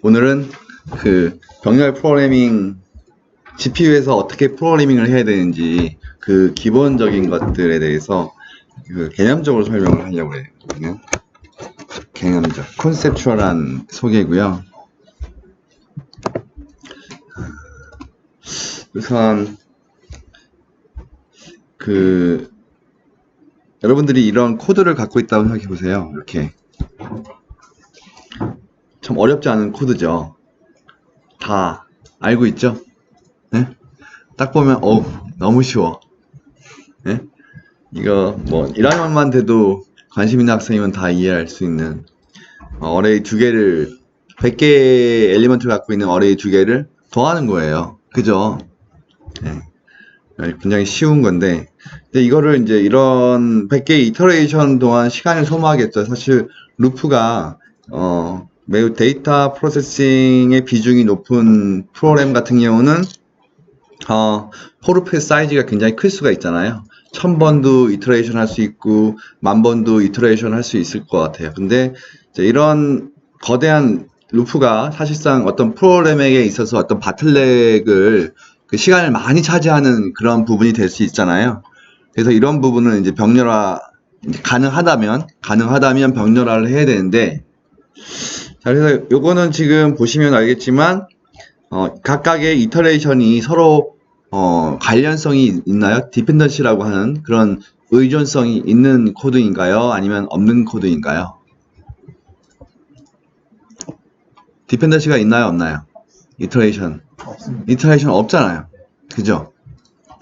오늘은 그 병렬 프로그래밍 GPU에서 어떻게 프로그래밍을 해야 되는지 그 기본적인 것들에 대해서 그 개념적으로 설명을 하려고 해요. 개념적, 컨셉추얼한 소개고요. 우선 여러분들이 이런 코드를 갖고 있다고 생각해 보세요. 이렇게 참 어렵지 않은 코드죠. 다 알고 있죠? 네? 딱 보면 너무 쉬워. 네? 이거 뭐 1학년만 돼도 관심 있는 학생이면 다 이해할 수 있는 어레이 두 개를 100개의 엘리먼트를 갖고 있는 어레이 두 개를 더하는 거예요. 그죠? 네. 굉장히 쉬운 건데, 근데 이거를 이제 이런 100개의 이터레이션 동안 시간을 소모하겠죠. 사실 루프가 매우 데이터 프로세싱의 비중이 높은 프로그램 같은 경우는 포르페 사이즈가 굉장히 클 수가 있잖아요. 1000번도 이터레이션 할 수 있고 10,000번도 이터레이션 할 수 있을 것 같아요. 근데 이제 이런 거대한 루프가 사실상 어떤 프로그램에게 있어서 어떤 바틀렉을 그 시간을 많이 차지하는 그런 부분이 될 수 있잖아요. 그래서 이런 부분은 이제 병렬화 가능하다면 병렬화를 해야 되는데, 자, 그래서 요거는 지금 보시면 알겠지만 각각의 이터레이션이 서로 관련성이 있나요? 디펜던시라고 하는 그런 의존성이 있는 코드인가요? 아니면 없는 코드인가요? 디펜던시가 있나요? 없나요? 이터레이션 없잖아요. 그죠?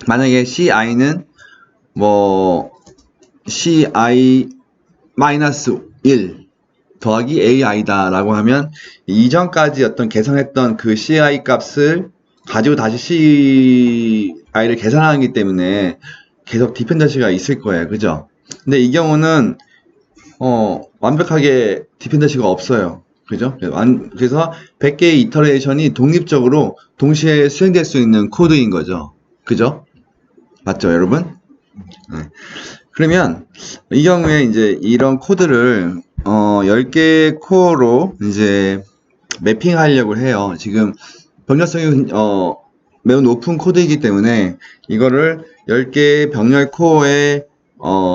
만약에 ci는 뭐 ci-1 더하기 ai다 라고 하면 이전까지 어떤 계산했던 그 ci 값을 가지고 다시 ci를 계산하기 때문에 계속 디펜던시가 있을 거예요. 그죠? 근데 이 경우는 완벽하게 디펜던시가 없어요. 그죠? 그래서 100개의 이터레이션이 독립적으로 동시에 수행될 수 있는 코드인 거죠. 그죠? 맞죠, 여러분? 네. 그러면 이 경우에 이제 이런 코드를 10개의 코어로 이제 매핑하려고 해요. 지금 병렬성이 매우 높은 코드이기 때문에 이거를 10개의 병렬 코어에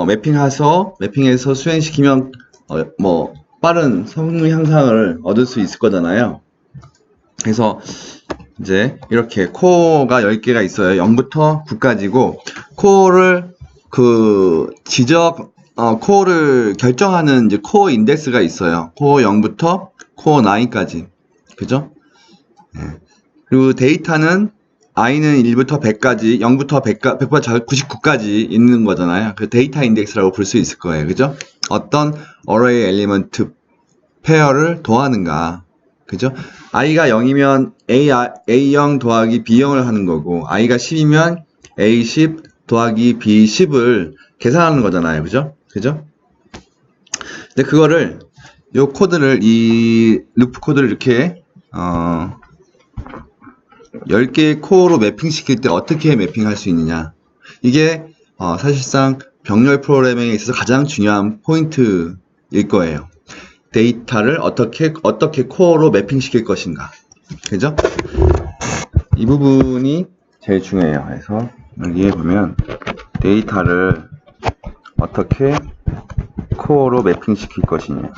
매핑해서 수행시키면 뭐 빠른 성능 향상을 얻을 수 있을 거잖아요. 그래서 이제 이렇게 코어가 10개가 있어요. 0부터 9까지고 코어를 코어를 결정하는 이제 코어 인덱스가 있어요. 코어 0부터 코어 9까지. 그죠? 네. 그리고 데이터는 i는 1부터 100까지, 0부터 100부터 99까지 있는 거잖아요. 그 데이터 인덱스라고 볼 수 있을 거예요. 그죠? 어떤 어레이 엘리먼트 페어를 더하는가. 그죠? i가 0이면 a0 더하기 b0을 하는 거고, i가 10이면 a10 더하기 b10을 계산하는 거잖아요. 그죠? 그죠? 근데 그거를, 이 루프 코드를 이렇게, 10개의 코어로 매핑시킬 때 어떻게 매핑할 수 있느냐. 이게, 사실상 병렬 프로그래밍에 있어서 가장 중요한 포인트일 거예요. 데이터를 어떻게 코어로 매핑시킬 것인가. 그죠? 이 부분이 제일 중요해요. 그래서 여기에 보면 데이터를 어떻게 코어로 매핑시킬 것이냐.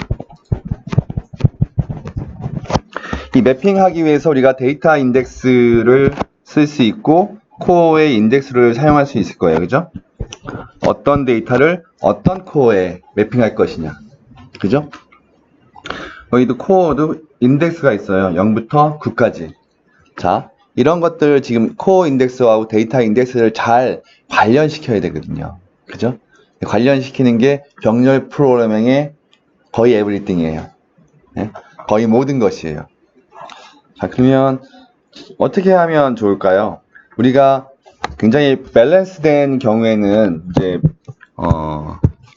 이 매핑하기 위해서 우리가 데이터 인덱스를 쓸 수 있고 코어의 인덱스를 사용할 수 있을 거예요. 그죠? 어떤 데이터를 어떤 코어에 매핑할 것이냐. 그죠? 여기도 코어도 인덱스가 있어요. 0부터 9까지. 자, 이런 것들 지금 코어 인덱스하고 데이터 인덱스를 잘 관련시켜야 되거든요. 그죠? 관련시키는 게 병렬 프로그래밍의 거의 에브리띵이에요. 네? 거의 모든 것이에요. 자, 그러면 어떻게 하면 좋을까요? 우리가 굉장히 밸런스된 경우에는 이제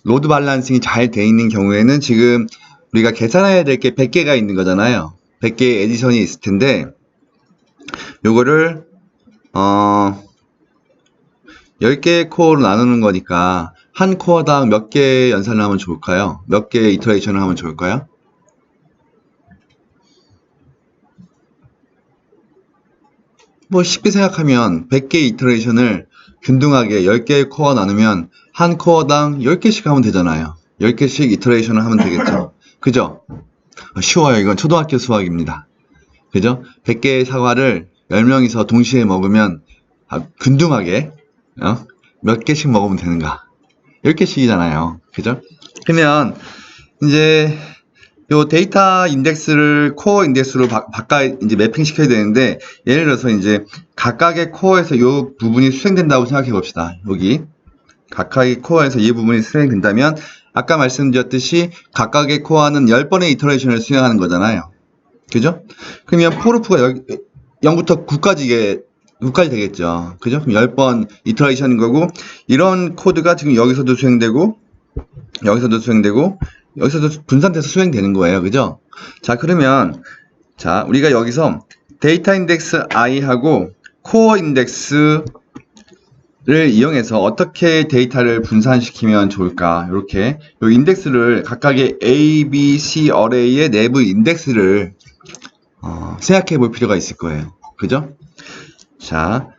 로드 밸런싱이 잘 돼 있는 경우에는 지금 우리가 계산해야 될 게 100개가 있는 거잖아요. 100개의 에디션이 있을 텐데 요거를 10개의 코어로 나누는 거니까 한 코어당 몇 개 연산을 하면 좋을까요? 몇 개의 이터레이션을 하면 좋을까요? 뭐 쉽게 생각하면 100개 이터레이션을 균등하게 10개의 코어 나누면 한 코어당 10개씩 하면 되잖아요. 10개씩 이터레이션을 하면 되겠죠. 그죠? 쉬워요. 이건 초등학교 수학입니다. 그죠? 100개의 사과를 10명이서 동시에 먹으면 균등하게 몇 개씩 먹으면 되는가? 10개씩이잖아요. 그죠? 그러면 이제 요 데이터 인덱스를 코어 인덱스로 이제 매핑 시켜야 되는데, 예를 들어서 이제 각각의 코어에서 요 부분이 수행된다고 생각해 봅시다. 여기 각각의 코어에서 이 부분이 수행된다면 아까 말씀드렸듯이 각각의 코어는 10번의 이터레이션을 수행하는 거잖아요. 그죠? 그러면 포르프가 0부터 9까지 되겠죠. 그죠? 그럼 10번 이터레이션인 거고, 이런 코드가 지금 여기서도 수행되고 여기서도 분산돼서 수행되는 거예요. 그죠? 자, 그러면 자, 우리가 여기서 데이터 인덱스 i하고 코어 인덱스를 이용해서 어떻게 데이터를 분산시키면 좋을까? 이렇게 요 인덱스를 각각의 A, B, C 어레이의 내부 인덱스를 생각해 볼 필요가 있을 거예요. 그죠? 자,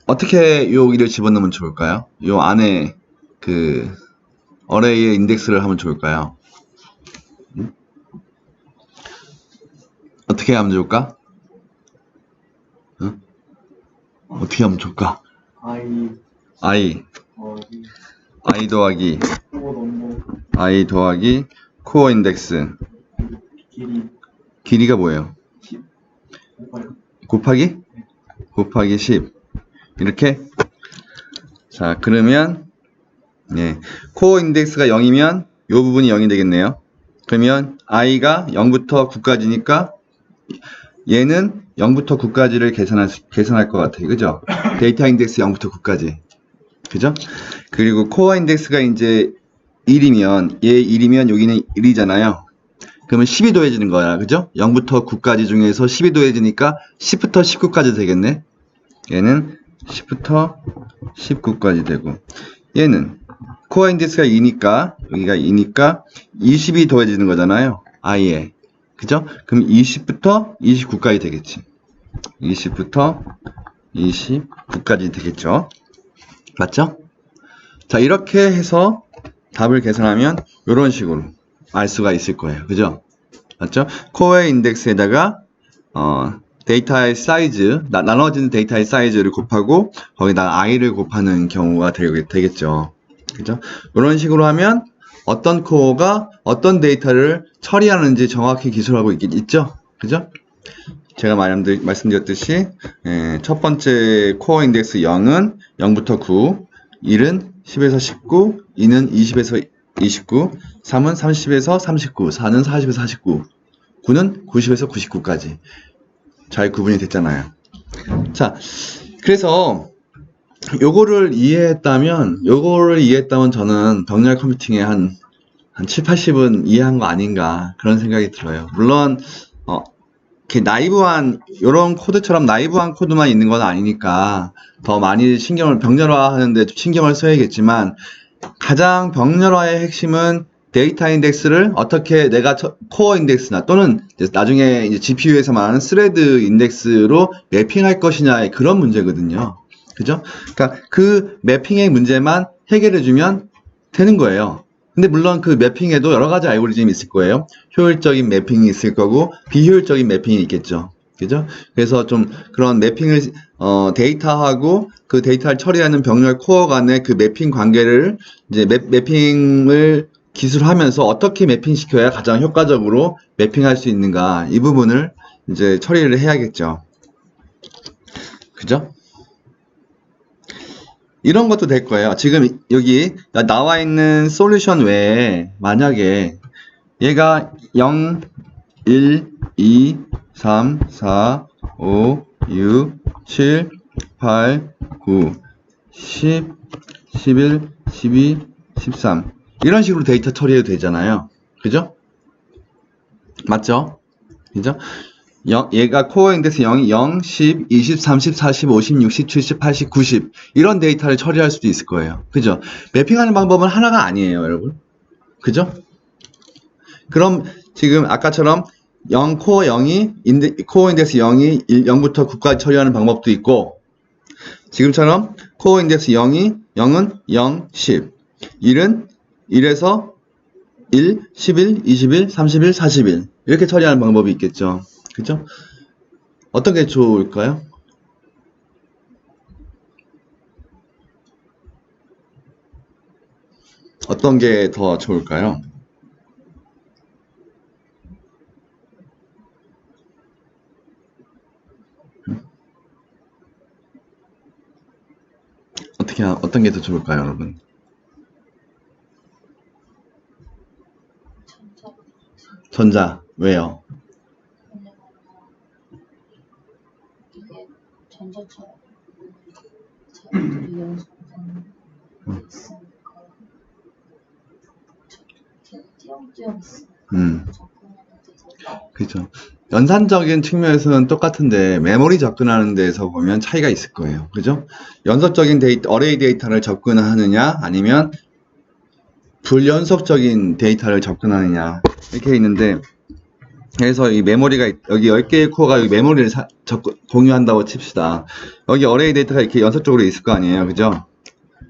어떻게 여기를 집어넣으면 좋을까요? 요 안에 그 어레이의 인덱스를 하면 좋을까요? 어떻게 하면 좋을까? 어떻게 하면 좋을까? i 더하기 코어 인덱스 길이가 뭐예요? 곱하기 10 이렇게. 자, 그러면 코어 인덱스가 0이면 이 부분이 0이 되겠네요. 그러면 i가 0부터 9까지니까 얘는 0부터 9까지를 계산할 것 같아요. 그죠? 데이터 인덱스 0부터 9까지. 그죠? 그리고 코어 인덱스가 이제 1이면, 얘 1이면 여기는 1이잖아요. 그러면 10이 더해지는 거야. 그죠? 0부터 9까지 중에서 10이 더해지니까 10부터 19까지 되겠네. 얘는 10부터 19까지 되고, 얘는 코어 인덱스가 2니까, 여기가 2니까 20이 더해지는 거잖아요. i에. 그죠? 그럼 20부터 29까지 되겠지. 20부터 29까지 되겠죠. 맞죠? 자, 이렇게 해서 답을 계산하면 이런 식으로 알 수가 있을 거예요. 그죠? 맞죠? 코어 인덱스에다가 데이터의 사이즈, 나눠지는 데이터의 사이즈를 곱하고 거기다 i를 곱하는 경우가 되겠죠. 그죠? 이런 식으로 하면 어떤 코어가 어떤 데이터를 처리하는지 정확히 기술하고 있죠? 그죠? 제가 말씀드렸듯이 첫 번째 코어 인덱스 0은 0부터 9, 1은 10에서 19, 2는 20에서 29, 3은 30에서 39, 4는 40에서 49, 9는 90에서 99까지 잘 구분이 됐잖아요. 자, 그래서 요거를 이해했다면 저는 병렬 컴퓨팅의 한 7, 80은 이해한 거 아닌가 그런 생각이 들어요. 물론 이렇게 나이브한 요런 코드처럼 나이브한 코드만 있는 건 아니니까 더 많이 병렬화 하는데 신경을 써야겠지만, 가장 병렬화의 핵심은 데이터 인덱스를 어떻게 내가 코어 인덱스나 또는 나중에 이제 GPU에서 말하는 스레드 인덱스로 매핑할 것이냐의 그런 문제거든요. 그죠? 그러니까 그 매핑의 문제만 해결해주면 되는 거예요. 근데 물론 그 매핑에도 여러 가지 알고리즘이 있을 거예요. 효율적인 매핑이 있을 거고 비효율적인 매핑이 있겠죠. 그죠? 그래서 좀 그런 매핑을 데이터하고 그 데이터를 처리하는 병렬 코어 간의 그 매핑 관계를 이제 매핑을 기술하면서 어떻게 매핑시켜야 가장 효과적으로 매핑할 수 있는가, 이 부분을 이제 처리를 해야겠죠. 그죠? 이런 것도 될 거예요. 지금 여기 나와 있는 솔루션 외에 만약에 얘가 0, 1, 2, 3, 4, 5, 6, 7, 8, 9, 10, 11, 12, 13 이런 식으로 데이터 처리해도 되잖아요. 그죠? 맞죠? 그죠? 얘가 코어 인덱스 0이 0, 10, 20, 30, 40, 50, 60, 70, 80, 90 이런 데이터를 처리할 수도 있을 거예요. 그죠? 매핑하는 방법은 하나가 아니에요, 여러분. 그죠? 그럼 지금 아까처럼 0, 코어 0이, 코어 인덱스 0이 0부터 9까지 처리하는 방법도 있고, 지금처럼 코어 인덱스 0은 0, 10, 1은 1에서 1, 11, 21, 31, 41 이렇게 처리하는 방법이 있겠죠. 그죠? 어떤 게 좋을까요? 어떤 게 더 좋을까요? 어떤 게 더 좋을까요, 여러분? 전자. 왜요? 이게 전자처럼 자기들이 연속된 있으니까 띄엄띄엄 있으니까 그죠. 연산적인 측면에서는 똑같은데 메모리 접근하는 데서 보면 차이가 있을 거예요. 그죠? 연속적인 데이터, 어레이 데이터를 접근하느냐 아니면 불연속적인 데이터를 접근하느냐 이렇게 있는데, 그래서 이 메모리가 여기 10개의 코어가 여기 메모리를 공유한다고 칩시다. 여기 어레이 데이터가 이렇게 연속적으로 있을 거 아니에요. 그죠?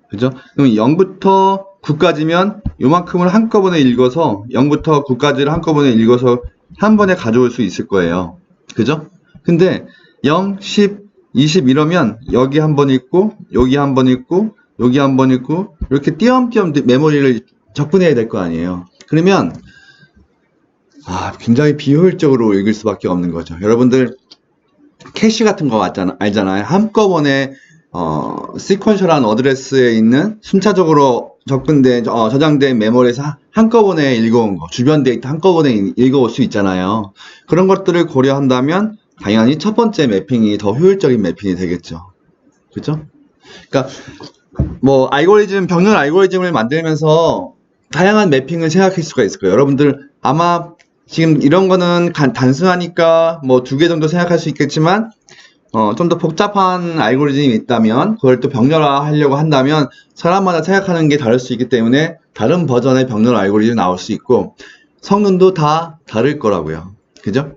그죠? 그럼 0부터 9까지면 요만큼을 한꺼번에 읽어서 0부터 9까지를 한꺼번에 읽어서 한 번에 가져올 수 있을 거예요. 그죠? 근데 0, 10, 20 이러면 여기 한 번 읽고 여기 한 번 읽고 여기 한 번 읽고 이렇게 띄엄띄엄 메모리를 접근해야 될 거 아니에요. 그러면 굉장히 비효율적으로 읽을 수밖에 없는 거죠. 여러분들 캐시 같은 거 알잖아요. 한꺼번에 시퀀셜한 어드레스에 있는 순차적으로 접근된 저장된 메모리에서 한꺼번에 읽어온 거, 주변 데이터 한꺼번에 읽어올 수 있잖아요. 그런 것들을 고려한다면 당연히 첫 번째 매핑이 더 효율적인 매핑이 되겠죠. 그죠? 그러니까 뭐 병렬 알고리즘을 만들면서 다양한 매핑을 생각할 수가 있을 거예요. 여러분들 아마 지금 이런 거는 단순하니까 뭐 2개 정도 생각할 수 있겠지만 좀 더 복잡한 알고리즘이 있다면 그걸 또 병렬화 하려고 한다면 사람마다 생각하는 게 다를 수 있기 때문에 다른 버전의 병렬 알고리즘이 나올 수 있고 성능도 다 다를 거라고요. 그죠?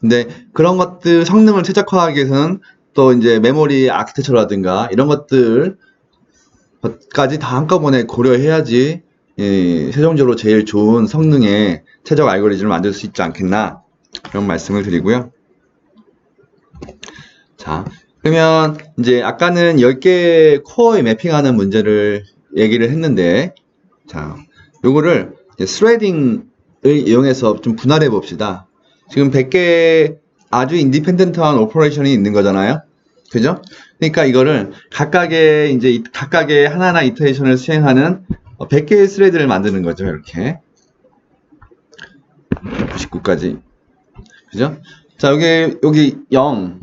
근데 그런 것들 성능을 최적화하기 위해서는 또 이제 메모리 아키텍처라든가 이런 것들까지 다 한꺼번에 고려해야지 최종적으로 제일 좋은 성능의 최적 알고리즘을 만들 수 있지 않겠나, 그런 말씀을 드리고요. 자, 그러면 이제 아까는 10개 코어에 매핑하는 문제를 얘기를 했는데, 자, 요거를 스레딩을 이용해서 좀 분할해 봅시다. 지금 100개 아주 인디펜던트한 오퍼레이션이 있는 거잖아요. 그죠? 그러니까 이거를 각각의 하나하나 이터레이션을 수행하는 100개의 스레드를 만드는 거죠. 이렇게 99까지. 그죠? 자, 여기 0,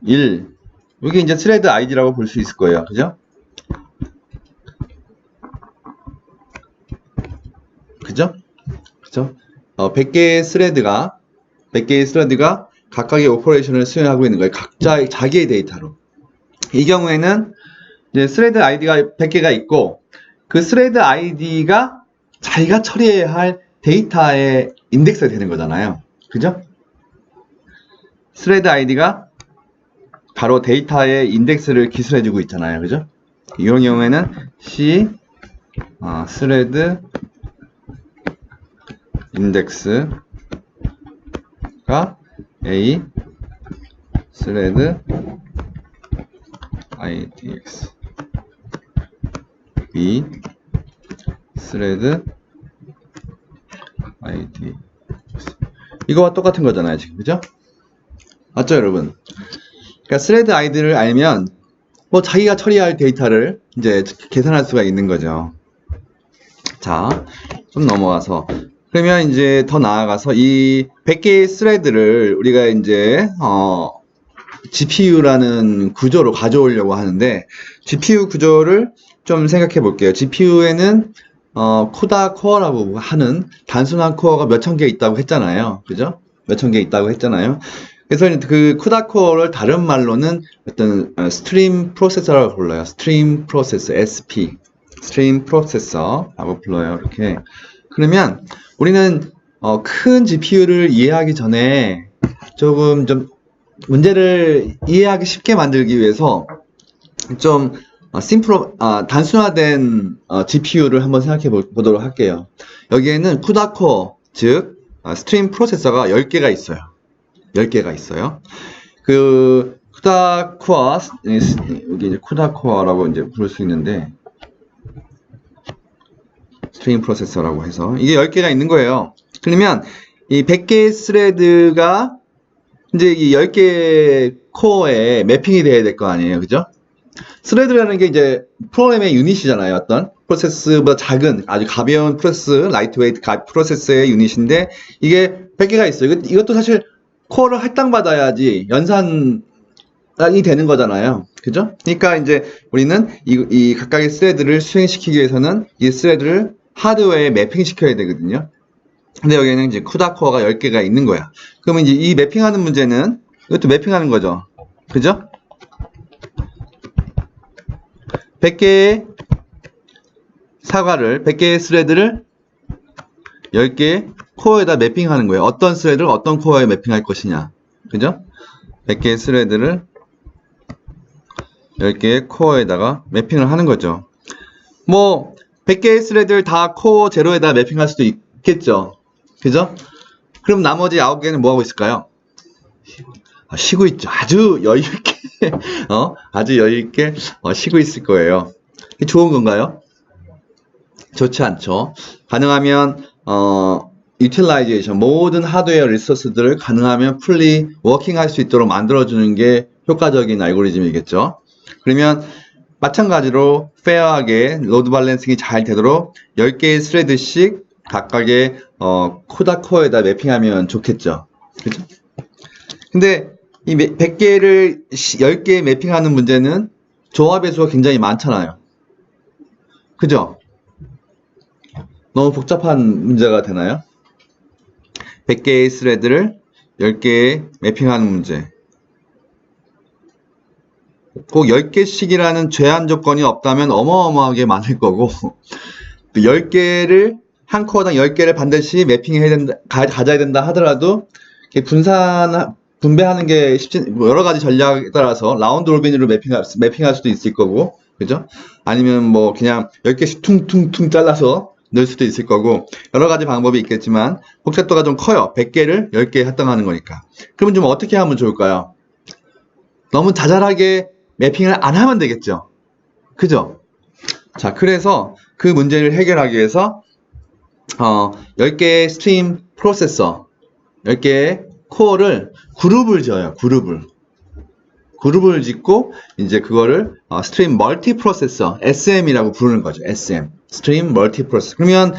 1, 여기 이제 스레드 아이디라고 볼 수 있을 거예요. 그죠? 그죠? 100개의 스레드가 각각의 오퍼레이션을 수행하고 있는 거예요. 자기의 데이터로. 이 경우에는 이제 스레드 아이디가 100개가 있고, 그 스레드 아이디가 자기가 처리해야 할 데이터의 인덱스가 되는 거잖아요. 그죠? 스레드 아이디가 바로 데이터의 인덱스를 기술해주고 있잖아요. 그죠? 이런 경우에는 C 스레드 인덱스가 A 스레드 IDX B 스레드 IDX 이거와 똑같은 거잖아요. 지금 그죠? 맞죠 여러분? 그러니까 스레드 아이디를 알면 뭐 자기가 처리할 데이터를 이제 계산할 수가 있는 거죠. 자, 좀 넘어가서 그러면 이제 더 나아가서 이 100개의 스레드를 우리가 이제 GPU라는 구조로 가져오려고 하는데, GPU 구조를 좀 생각해 볼게요. GPU에는 코다 코어라고 하는 단순한 코어가 몇천 개 있다고 했잖아요. 그죠? 몇천 개 있다고 했잖아요. 그래서 그 코다 코어를 다른 말로는 어떤 스트림 프로세서라고 불러요. 스트림 프로세서, SP, 스트림 프로세서라고 불러요. 이렇게. 그러면 우리는 큰 GPU를 이해하기 전에 조금 좀 문제를 이해하기 쉽게 만들기 위해서 좀 단순화된 GPU를 한번 생각해 보도록 할게요. 여기에는 CUDA 코어, 즉 스트림 프로세서가 10개가 있어요. 10개가 있어요. 그 CUDA 코어, 여기 이제 CUDA 코어라고 이제 부를 수 있는데, 스트림 프로세서라고 해서 이게 10개가 있는 거예요. 그러면 이 100개의 스레드가 이제 이 10개 코어에 매핑이 돼야 될 거 아니에요. 그죠? 스레드라는 게 이제 프로그램의 유닛이잖아요. 어떤 프로세스보다 작은 아주 가벼운 프로세스, 라이트웨이트 프로세스의 유닛인데 이게 100개가 있어요. 이것도 사실 코어를 할당받아야지 연산이 되는 거잖아요. 그죠? 그러니까 이제 우리는 이 각각의 스레드를 수행시키기 위해서는 이 스레드를 하드웨어에 매핑시켜야 되거든요. 근데 여기에는 이제 CUDA 코어가 10개가 있는 거야. 그러면 이제 이 매핑하는 문제는 이것도 매핑하는 거죠. 그죠? 100개의 사과를, 100개의 스레드를 10개의 코어에다 매핑하는 거예요. 어떤 스레드를 어떤 코어에 매핑할 것이냐. 그죠? 100개의 스레드를 10개의 코어에다가 매핑을 하는 거죠. 뭐 100개의 스레드를 다 코어 제로에다 매핑할 수도 있겠죠. 그죠? 그럼 나머지 9개는 뭐 하고 있을까요? 쉬고 있죠. 아주 여유있게 아주 여유있게 쉬고 있을 거예요. 좋은 건가요? 좋지 않죠. 가능하면 유틸라이제이션, 모든 하드웨어 리소스들을 가능하면 풀리 워킹할 수 있도록 만들어주는 게 효과적인 알고리즘이겠죠. 그러면 마찬가지로 페어하게 로드 밸런싱이 잘 되도록 10개의 스레드씩 각각의 CUDA 코어에다 매핑하면 좋겠죠. 그죠? 근데 이 100개를 10개에 매핑하는 문제는 조합의 수가 굉장히 많잖아요. 그죠? 너무 복잡한 문제가 되나요? 100개의 스레드를 10개에 매핑하는 문제. 꼭 10개씩이라는 제한 조건이 없다면 어마어마하게 많을 거고 10개를 한 코어당 10개를 반드시 매핑해야 된다, 가져야 된다 하더라도 분배하는 게 쉽지, 여러 가지 전략에 따라서 라운드 로빈으로 매핑할 수도 있을 거고, 그죠? 아니면 뭐 그냥 10개씩 퉁퉁퉁 잘라서 넣을 수도 있을 거고, 여러 가지 방법이 있겠지만, 복잡도가 좀 커요. 100개를 10개에 합당하는 거니까. 그러면 좀 어떻게 하면 좋을까요? 너무 자잘하게 매핑을 안 하면 되겠죠? 그죠? 자, 그래서 그 문제를 해결하기 위해서 10개의 스트림 프로세서, 10개의 코어를 그룹을 지어요. 그룹을 짓고 이제 그거를 스트림 멀티 프로세서, SM이라고 부르는 거죠. SM, 스트림 멀티 프로세서. 그러면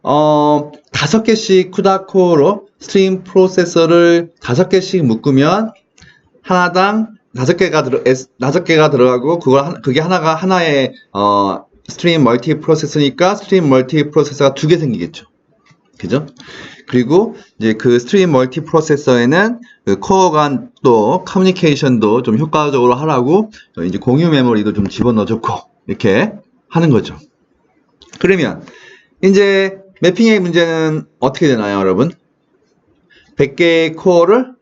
5개씩 CUDA 코어로 스트림 프로세서를 5개씩 묶으면 하나당 5개가 들어가고 그게 하나가 하나의 스트림 멀티 프로세서니까 스트림 멀티 프로세서가 2개 생기겠죠. 그죠? 그리고 이제 그 스트림 멀티 프로세서에는 그 코어 간 또 커뮤니케이션도 좀 효과적으로 하라고 이제 공유 메모리도 좀 집어넣어줬고 이렇게 하는 거죠. 그러면 이제 매핑의 문제는 어떻게 되나요, 여러분? 100개의 코어를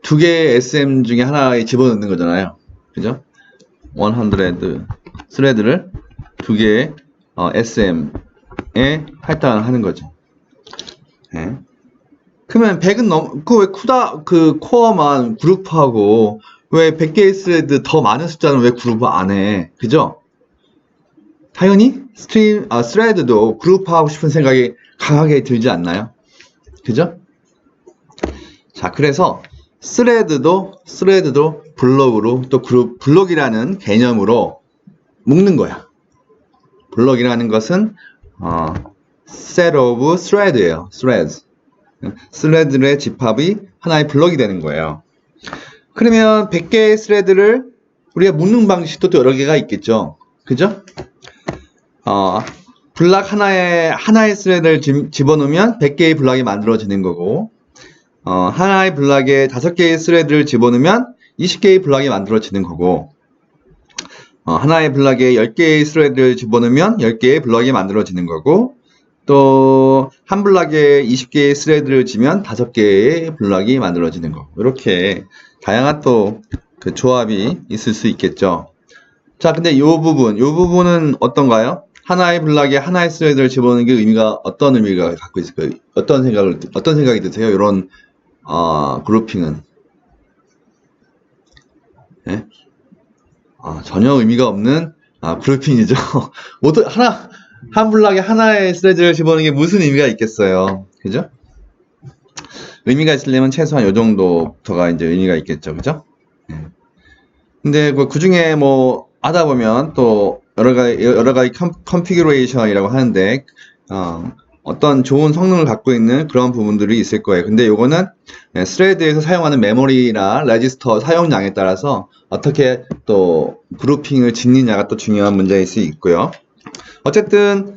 2개의 SM 중에 하나에 집어넣는 거잖아요. 그죠? 100 스레드를 2개의 SM에 할당을 하는 거죠. 네. 그러면 100은 왜 그 코어만 그룹하고 왜 100개의 스레드 더 많은 숫자는 왜 그룹 안 해? 그죠? 당연히 스레드도 그룹하고 싶은 생각이 강하게 들지 않나요? 그죠? 자, 그래서 스레드도 블록으로 또 블록이라는 개념으로 묶는 거야. 블록이라는 것은 set of thread예요. threads. 스레드의 집합이 하나의 블록이 되는 거예요. 그러면 100개의 스레드를 우리가 묶는 방식도 또 여러 개가 있겠죠. 그죠? 블락 하나의 스레드를 집어넣으면 100개의 블락이 만들어지는 거고, 하나의 블락에 5개의 스레드를 집어넣으면 20개의 블락이 만들어지는 거고, 하나의 블락에 10개의 스레드를 집어넣으면 10개의 블락이 만들어지는 거고, 또 한 블락에 20개의 스레드를 지면 5개의 블락이 만들어지는 거. 이렇게 다양한 또 그 조합이 있을 수 있겠죠. 자, 근데 이 부분은 어떤가요? 하나의 블락에 하나의 스레드를 집어넣는 게 어떤 의미가 갖고 있을까요? 어떤 생각이 드세요? 이런, 그룹핑은. 네? 전혀 의미가 없는, 그룹핑이죠. 한 블락에 하나의 스레드를 집어넣는 게 무슨 의미가 있겠어요? 그죠? 의미가 있으려면 최소한 요 정도부터가 이제 의미가 있겠죠. 그죠? 근데 그 중에 뭐 하다 보면 또 여러 가지 컨피규레이션이라고 하는데 어떤 좋은 성능을 갖고 있는 그런 부분들이 있을 거예요. 근데 요거는 스레드에서 사용하는 메모리나 레지스터 사용량에 따라서 어떻게 또 그룹핑을 짓느냐가 또 중요한 문제일 수 있고요. 어쨌든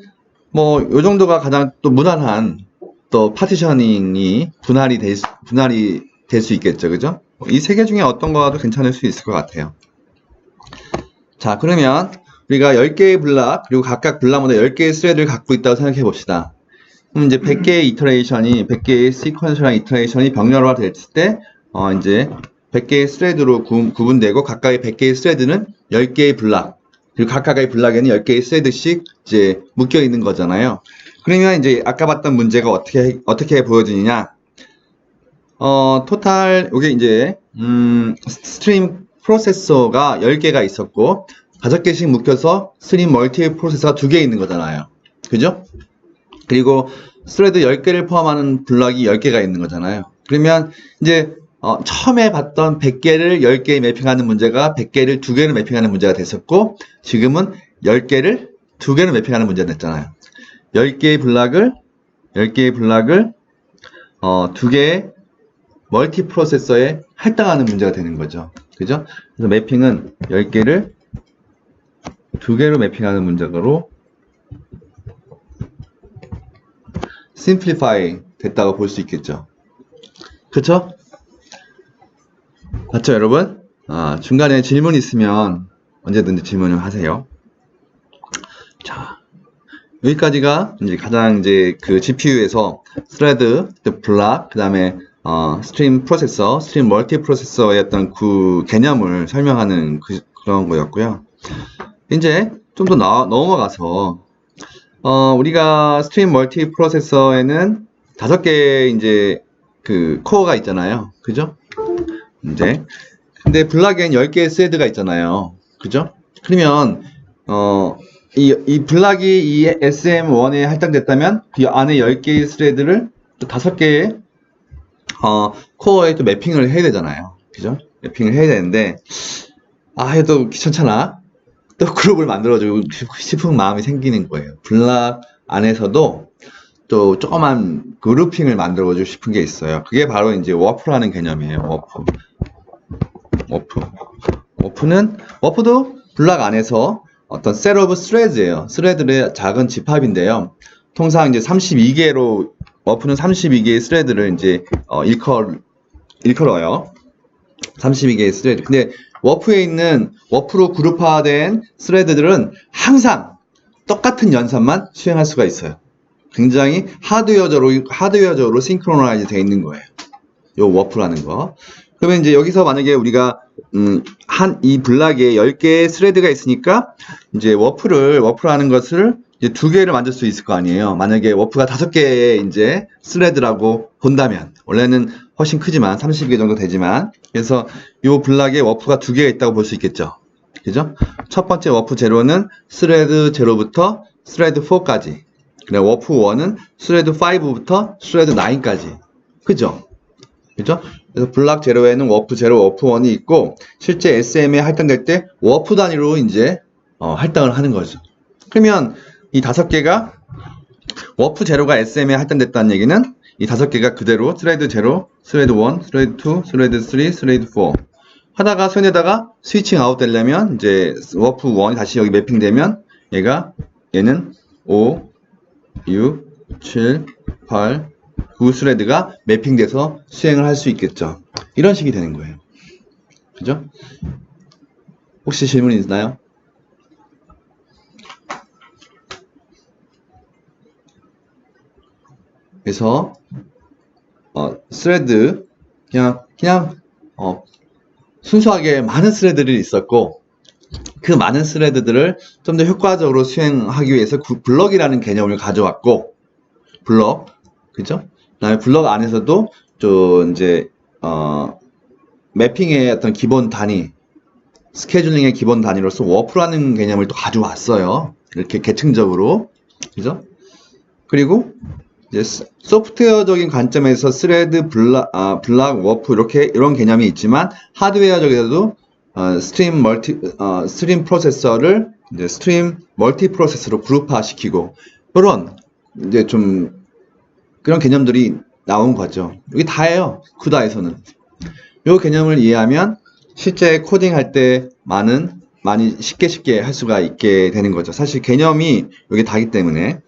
뭐 요 정도가 가장 또 무난한 또 파티셔닝이 분할이 될 수 있겠죠. 그죠? 이 세 개 중에 어떤 거라도 괜찮을 수 있을 것 같아요. 자, 그러면 우리가 10개의 블락, 그리고 각각 블락마다 10개의 스레드를 갖고 있다고 생각해 봅시다. 그럼 이제 100개의 100개의 시퀀셜한 이터레이션이 병렬화 됐을 때, 이제 100개의 스레드로 구분되고, 각각의 100개의 스레드는 10개의 블락, 그리고 각각의 블락에는 10개의 스레드씩 이제 묶여 있는 거잖아요. 그러면 이제 아까 봤던 문제가 어떻게 보여지느냐. 토탈, 요게 이제, 스트림 프로세서가 10개가 있었고, 5개씩 묶여서 스트림 멀티 프로세서가 2개 있는 거잖아요. 그죠? 그리고 스레드 10개를 포함하는 블럭이 10개가 있는 거잖아요. 그러면 이제, 처음에 봤던 100개를 10개에 매핑하는 문제가 100개를 2개로 매핑하는 문제가 됐었고, 지금은 10개를 2개로 매핑하는 문제가 됐잖아요. 10개의 블락을 2개의 멀티 프로세서에 할당하는 문제가 되는 거죠. 그죠? 그래서 매핑은 10개를 2개로 매핑하는 문제로 simplify 됐다고 볼 수 있겠죠. 그쵸? 맞죠, 여러분? 중간에 질문 있으면 언제든지 질문을 하세요. 자, 여기까지가 이제 가장 이제 그 GPU에서 스레드, 블락, 그 다음에 스트림 프로세서, 스트림 멀티 프로세서의 어떤 그 개념을 설명하는 그런 거였고요. 이제 좀 더 넘어가서 우리가 스트림 멀티 프로세서에는 5개의 이제 그 코어가 있잖아요. 그죠? 이제 근데 블락엔 10개의 스레드가 있잖아요. 그죠? 그러면 이 블락이 이 SM1에 할당됐다면 그 안에 10개의 스레드를 또 5개의 코어에 또 매핑을 해야 되잖아요. 그죠? 매핑을 해야 되는데, 해도 귀찮잖아. 또 그룹을 만들어주고 싶은 마음이 생기는 거예요. 블락 안에서도 또 조그만 그룹핑을 만들어주고 싶은 게 있어요. 그게 바로 이제 워프라는 개념이에요. 워프도 블락 안에서 어떤 set of threads예요. 스레드의 작은 집합인데요. 통상 이제 32개로 워프는 32개의 스레드를 이제 일컬어요. 32개의 스레드. 근데 워프에 있는 워프로 그룹화된 스레드들은 항상 똑같은 연산만 수행할 수가 있어요. 굉장히 하드웨어적으로 싱크로나이즈 되어 있는 거예요. 요 워프라는 거. 그러면 이제 여기서 만약에 우리가 이 블락에 10개의 스레드가 있으니까 이제 워프라는 것을 이제 2개를 만들 수 있을 거 아니에요. 만약에 워프가 5개의 이제 스레드라고 본다면, 원래는 훨씬 크지만 30개 정도 되지만, 그래서 이 블락에 워프가 2개가 있다고 볼 수 있겠죠. 그죠? 첫 번째 워프 제로는 스레드 0부터 스레드 4까지. 그리고 워프 1은 스레드 5부터 스레드 9까지. 그죠? 그죠? 그래서 블락 제로에는 워프 제로, 워프 1이 있고, 실제 SM에 할당될 때 워프 단위로 이제 할당을 하는 거죠. 그러면 이 5개가 워프 제로가 SM에 할당됐다는 얘기는 이 5개가 그대로 스레드 0, 스레드 1, 스레드 2, 스레드 3, 스레드 4 하다가 손에다가 스위칭 아웃 되려면 이제 워프 1이 다시 여기 매핑되면 얘는 5, 6, 7, 8, 9 스레드가 매핑돼서 수행을 할 수 있겠죠. 이런 식이 되는 거예요. 그죠? 혹시 질문 있나요? 그래서 스레드 그냥 순수하게 많은 스레드들이 있었고 그 많은 스레드들을 좀 더 효과적으로 수행하기 위해서 블럭이라는 개념을 가져왔고 블럭 그죠? 그다음에 블럭 안에서도 좀 이제 매핑의 어떤 기본 단위 스케줄링의 기본 단위로서 워프라는 개념을 또 가져왔어요. 이렇게 계층적으로 그죠? 그리고 이제 소프트웨어적인 관점에서 스레드, 블락, 워프 이런 개념이 있지만 하드웨어적에서도 스트림 프로세서를 이제 스트림 멀티 프로세서로 그룹화시키고 그런 이제 좀 그런 개념들이 나온 거죠. 이게 다예요. 쿠다에서는. 이 개념을 이해하면 실제 코딩할 때 많이 쉽게 할 수가 있게 되는 거죠. 사실 개념이 여기 다기 때문에.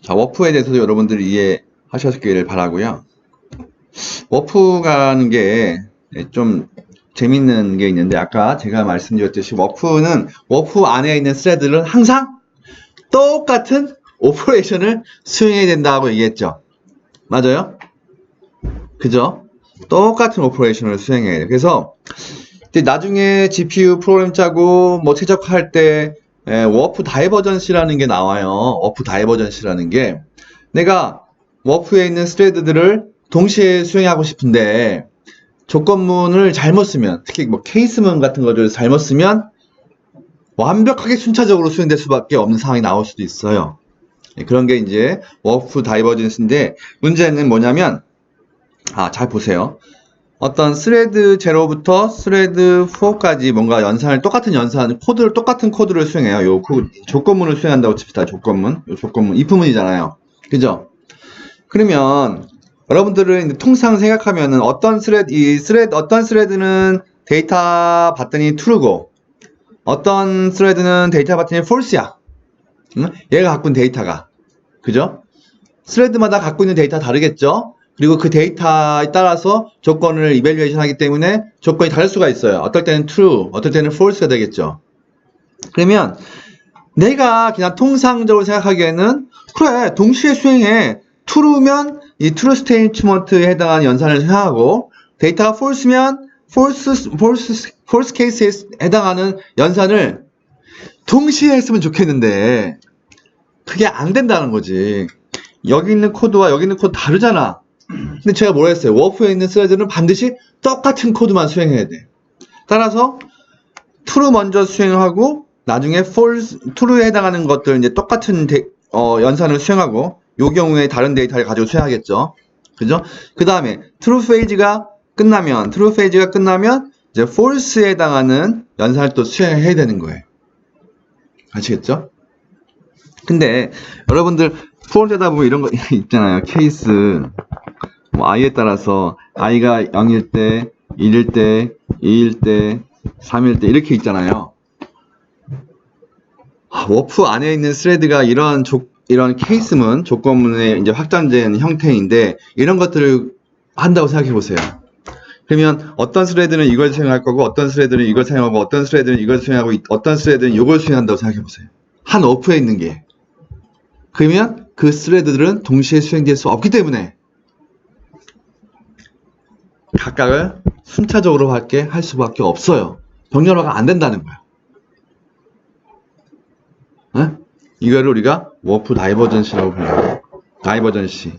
자, 워프에 대해서도 여러분들이 이해하셨기를 바라고요. 워프가 하는 게 좀 재밌는 게 있는데 아까 제가 말씀드렸듯이 워프 안에 있는 스레드는 항상 똑같은 오퍼레이션을 수행해야 된다고 얘기했죠. 맞아요? 그죠? 똑같은 오퍼레이션을 수행해야 돼요. 그래서 나중에 GPU 프로그램 짜고 뭐 최적화할 때 워프 다이버전시라는 게 나와요. 워프 다이버전시라는 게 내가 워프에 있는 스레드들을 동시에 수행하고 싶은데 조건문을 잘못 쓰면 특히 뭐 케이스문 같은 거를 잘못 쓰면 완벽하게 순차적으로 수행될 수밖에 없는 상황이 나올 수도 있어요. 그런 게 이제 워프 다이버전시인데 문제는 뭐냐면 잘 보세요. 어떤 스레드 0부터 스레드 4까지 뭔가 똑같은 코드를 수행해요. 요 조건문을 수행한다고 칩시다. 조건문. if문이잖아요. 그죠? 그러면 여러분들은 통상 생각하면은 어떤 스레드는 데이터 봤더니 true고 어떤 스레드는 데이터 봤더니 false야. 응? 얘가 갖고 있는 데이터가. 그죠? 스레드마다 갖고 있는 데이터 다르겠죠? 그리고 그 데이터에 따라서 조건을 이밸류에이션 하기 때문에 조건이 다를 수가 있어요. 어떨 때는 true, 어떨 때는 false가 되겠죠. 그러면 내가 그냥 통상적으로 생각하기에는 그래, 동시에 수행해. true면 이 true statement에 해당하는 연산을 수행하고 데이터가 false면 false case에 해당하는 연산을 동시에 했으면 좋겠는데 그게 안 된다는 거지. 여기 있는 코드와 여기 있는 코드 다르잖아. 근데 제가 뭐라 했어요? 워프에 있는 스레드는 반드시 똑같은 코드만 수행해야 돼. 따라서 true 먼저 수행하고 나중에 false, true에 해당하는 것들 이제 똑같은 연산을 수행하고 요 경우에 다른 데이터를 가지고 수행하겠죠. 그죠? 그 다음에 true phase가 끝나면 이제 false에 해당하는 연산을 또 수행해야 되는 거예요. 아시겠죠? 근데 여러분들 프로그램 하다 보면 이런 거 있잖아요. 케이스 뭐 i에 따라서 i가 0일 때, 1일 때, 2일 때, 3일 때 이렇게 있잖아요. 워프 안에 있는 스레드가 이런 케이스문, 조건문의 이제 확장된 형태인데 이런 것들을 한다고 생각해 보세요. 그러면 어떤 스레드는 이걸 수행할 거고 어떤 스레드는 이걸 사용하고 어떤 스레드는 이걸 수행하고 어떤 스레드는 이걸 수행한다고 생각해 보세요. 한 워프에 있는 게. 그러면 그 스레드들은 동시에 수행될 수 없기 때문에 각각을 순차적으로 할 수밖에 없어요. 병렬화가 안 된다는 거야. 네? 이거를 우리가 워프 다이버전시라고 불러요. 다이버전시.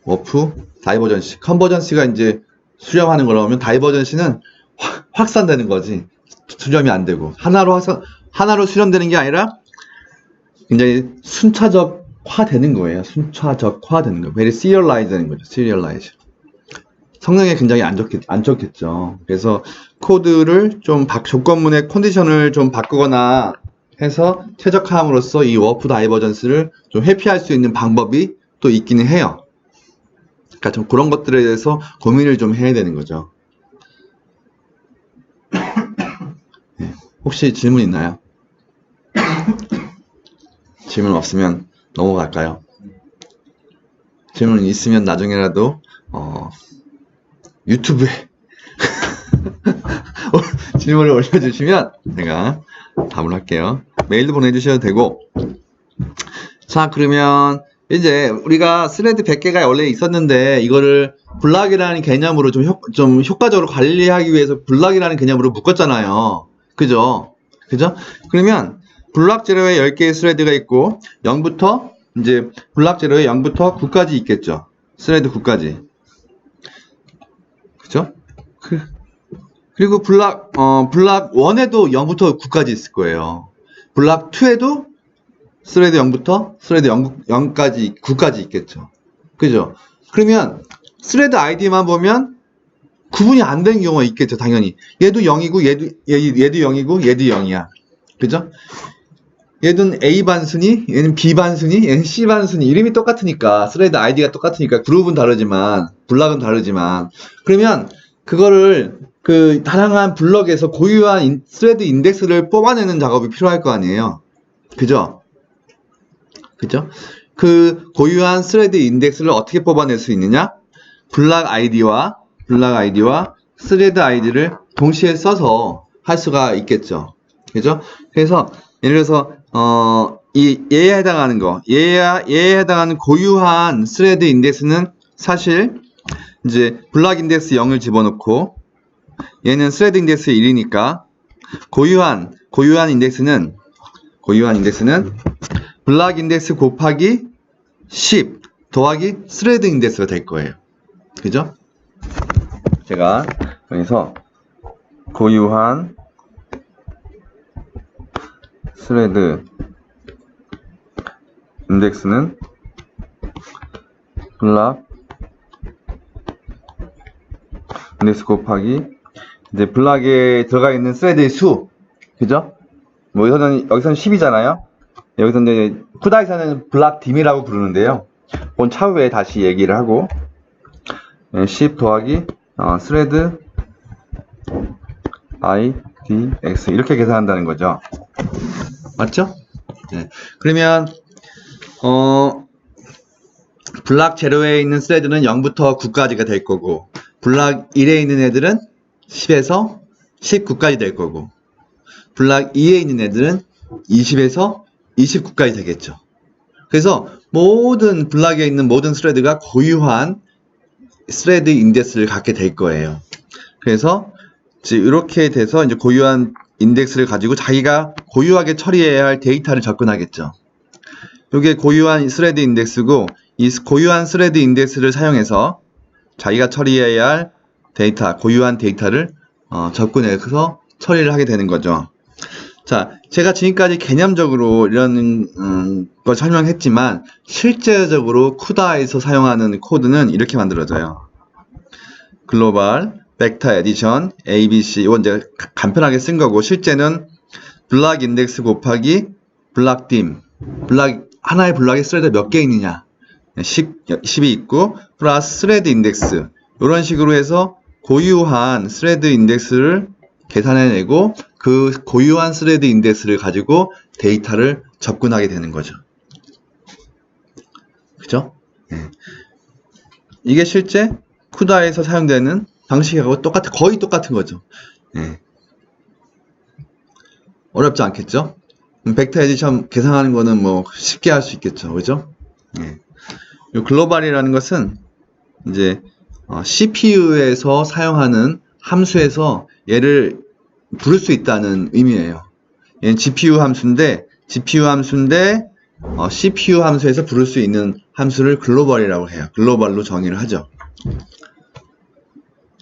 워프 다이버전시. 컨버전시가 이제 수렴하는 거라면 다이버전시는 확산되는 거지. 수렴이 안 되고. 하나로 수렴되는 게 아니라 굉장히 순차적화 되는 거예요. 순차적화 되는 거예요. very serialize 되는 거죠. serialize. 성능에 굉장히 안 좋겠죠. 그래서 코드를 좀 조건문의 컨디션을 좀 바꾸거나 해서 최적화함으로써 이 워프 다이버전스를 좀 회피할 수 있는 방법이 또 있기는 해요. 그러니까 좀 그런 것들에 대해서 고민을 좀 해야 되는 거죠. 네. 혹시 질문 있나요? 질문 없으면 넘어갈까요? 질문 있으면 나중에라도 유튜브에 질문을 올려주시면 제가 답을 할게요. 메일도 보내주셔도 되고. 자, 그러면 이제 우리가 스레드 100개가 원래 있었는데 이거를 블락이라는 개념으로 좀 효과적으로 관리하기 위해서 블락이라는 개념으로 묶었잖아요. 그죠? 그러면 블락 제로에 10개의 스레드가 있고 0부터 이제 블락 제로에 0부터 9까지 있겠죠. 스레드 9까지. 그죠? 그리고 블락 1에도 0부터 9까지 있을 거예요. 블락 2에도 스레드 0부터 스레드 0까지 9까지 있겠죠. 그죠? 그러면 스레드 아이디만 보면 구분이 안 되는 경우가 있겠죠. 당연히 얘도 0이고 얘도 0이고 얘도 0이야. 그죠? 얘는 A 반순위, 얘는 B 반순위, 얘는 C 반순위. 이름이 똑같으니까 스레드 아이디가 똑같으니까 그룹은 다르지만 블락은 다르지만 그러면 그거를 그 다양한 블럭에서 고유한 스레드 인덱스를 뽑아내는 작업이 필요할 거 아니에요. 그죠? 그 고유한 스레드 인덱스를 어떻게 뽑아낼 수 있느냐? 블락 아이디와 스레드 아이디를 동시에 써서 할 수가 있겠죠. 그죠? 그래서 예를 들어서 얘에 해당하는 거, 얘에 해당하는 고유한 스레드 인덱스는 사실 이제 블락 인덱스 0을 집어넣고 얘는 스레드 인덱스 1이니까 고유한 인덱스는 블락 인덱스 곱하기 10 더하기 스레드 인덱스가 될 거예요. 그죠? 제가 여기서 고유한 스레드 인덱스는 블락 인덱스 곱하기 이제 블락에 들어가 있는 스레드의 수. 그죠? 뭐 여기서는 10이잖아요. 여기서 이제 쿠다에서는 블락 딤이라고 부르는데요. 그건 차후에 다시 얘기를 하고 10 더하기 스레드 I, D, X 이렇게 계산한다는 거죠. 맞죠? 네. 그러면 블락 제로에 있는 스레드는 0부터 9까지가 될 거고 블락 1에 있는 애들은 10에서 19까지 될 거고 블락 2에 있는 애들은 20에서 29까지 되겠죠. 그래서 모든 블락에 있는 모든 스레드가 고유한 스레드 인덱스를 갖게 될 거예요. 그래서 이렇게 돼서 이제 고유한 인덱스를 가지고 자기가 고유하게 처리해야 할 데이터를 접근하겠죠. 이게 고유한 스레드 인덱스고 이 고유한 스레드 인덱스를 사용해서 자기가 처리해야 할 데이터, 고유한 데이터를 접근해서 처리를 하게 되는 거죠. 자, 제가 지금까지 개념적으로 이런 걸 설명했지만 실제적으로 쿠다에서 사용하는 코드는 이렇게 만들어져요. 글로벌, 벡터 에디션, ABC 이건 이제 간편하게 쓴 거고 실제는 블락 인덱스 곱하기 블락 딤, 하나의 블락에 스레드 몇 개 있느냐 10이 있고 플러스 스레드 인덱스 이런 식으로 해서 고유한 스레드 인덱스를 계산해내고 그 고유한 스레드 인덱스를 가지고 데이터를 접근하게 되는 거죠. 그죠? 네. 이게 실제 쿠다에서 사용되는 방식하고 거의 똑같은 거죠. 네. 어렵지 않겠죠? 벡터 에디션 계산하는 거는 뭐 쉽게 할 수 있겠죠. 그죠? 네. 이 글로벌이라는 것은 이제 CPU에서 사용하는 함수에서 얘를 부를 수 있다는 의미예요. 얘는 GPU 함수인데 CPU 함수에서 부를 수 있는 함수를 글로벌이라고 해요. 글로벌로 정의를 하죠.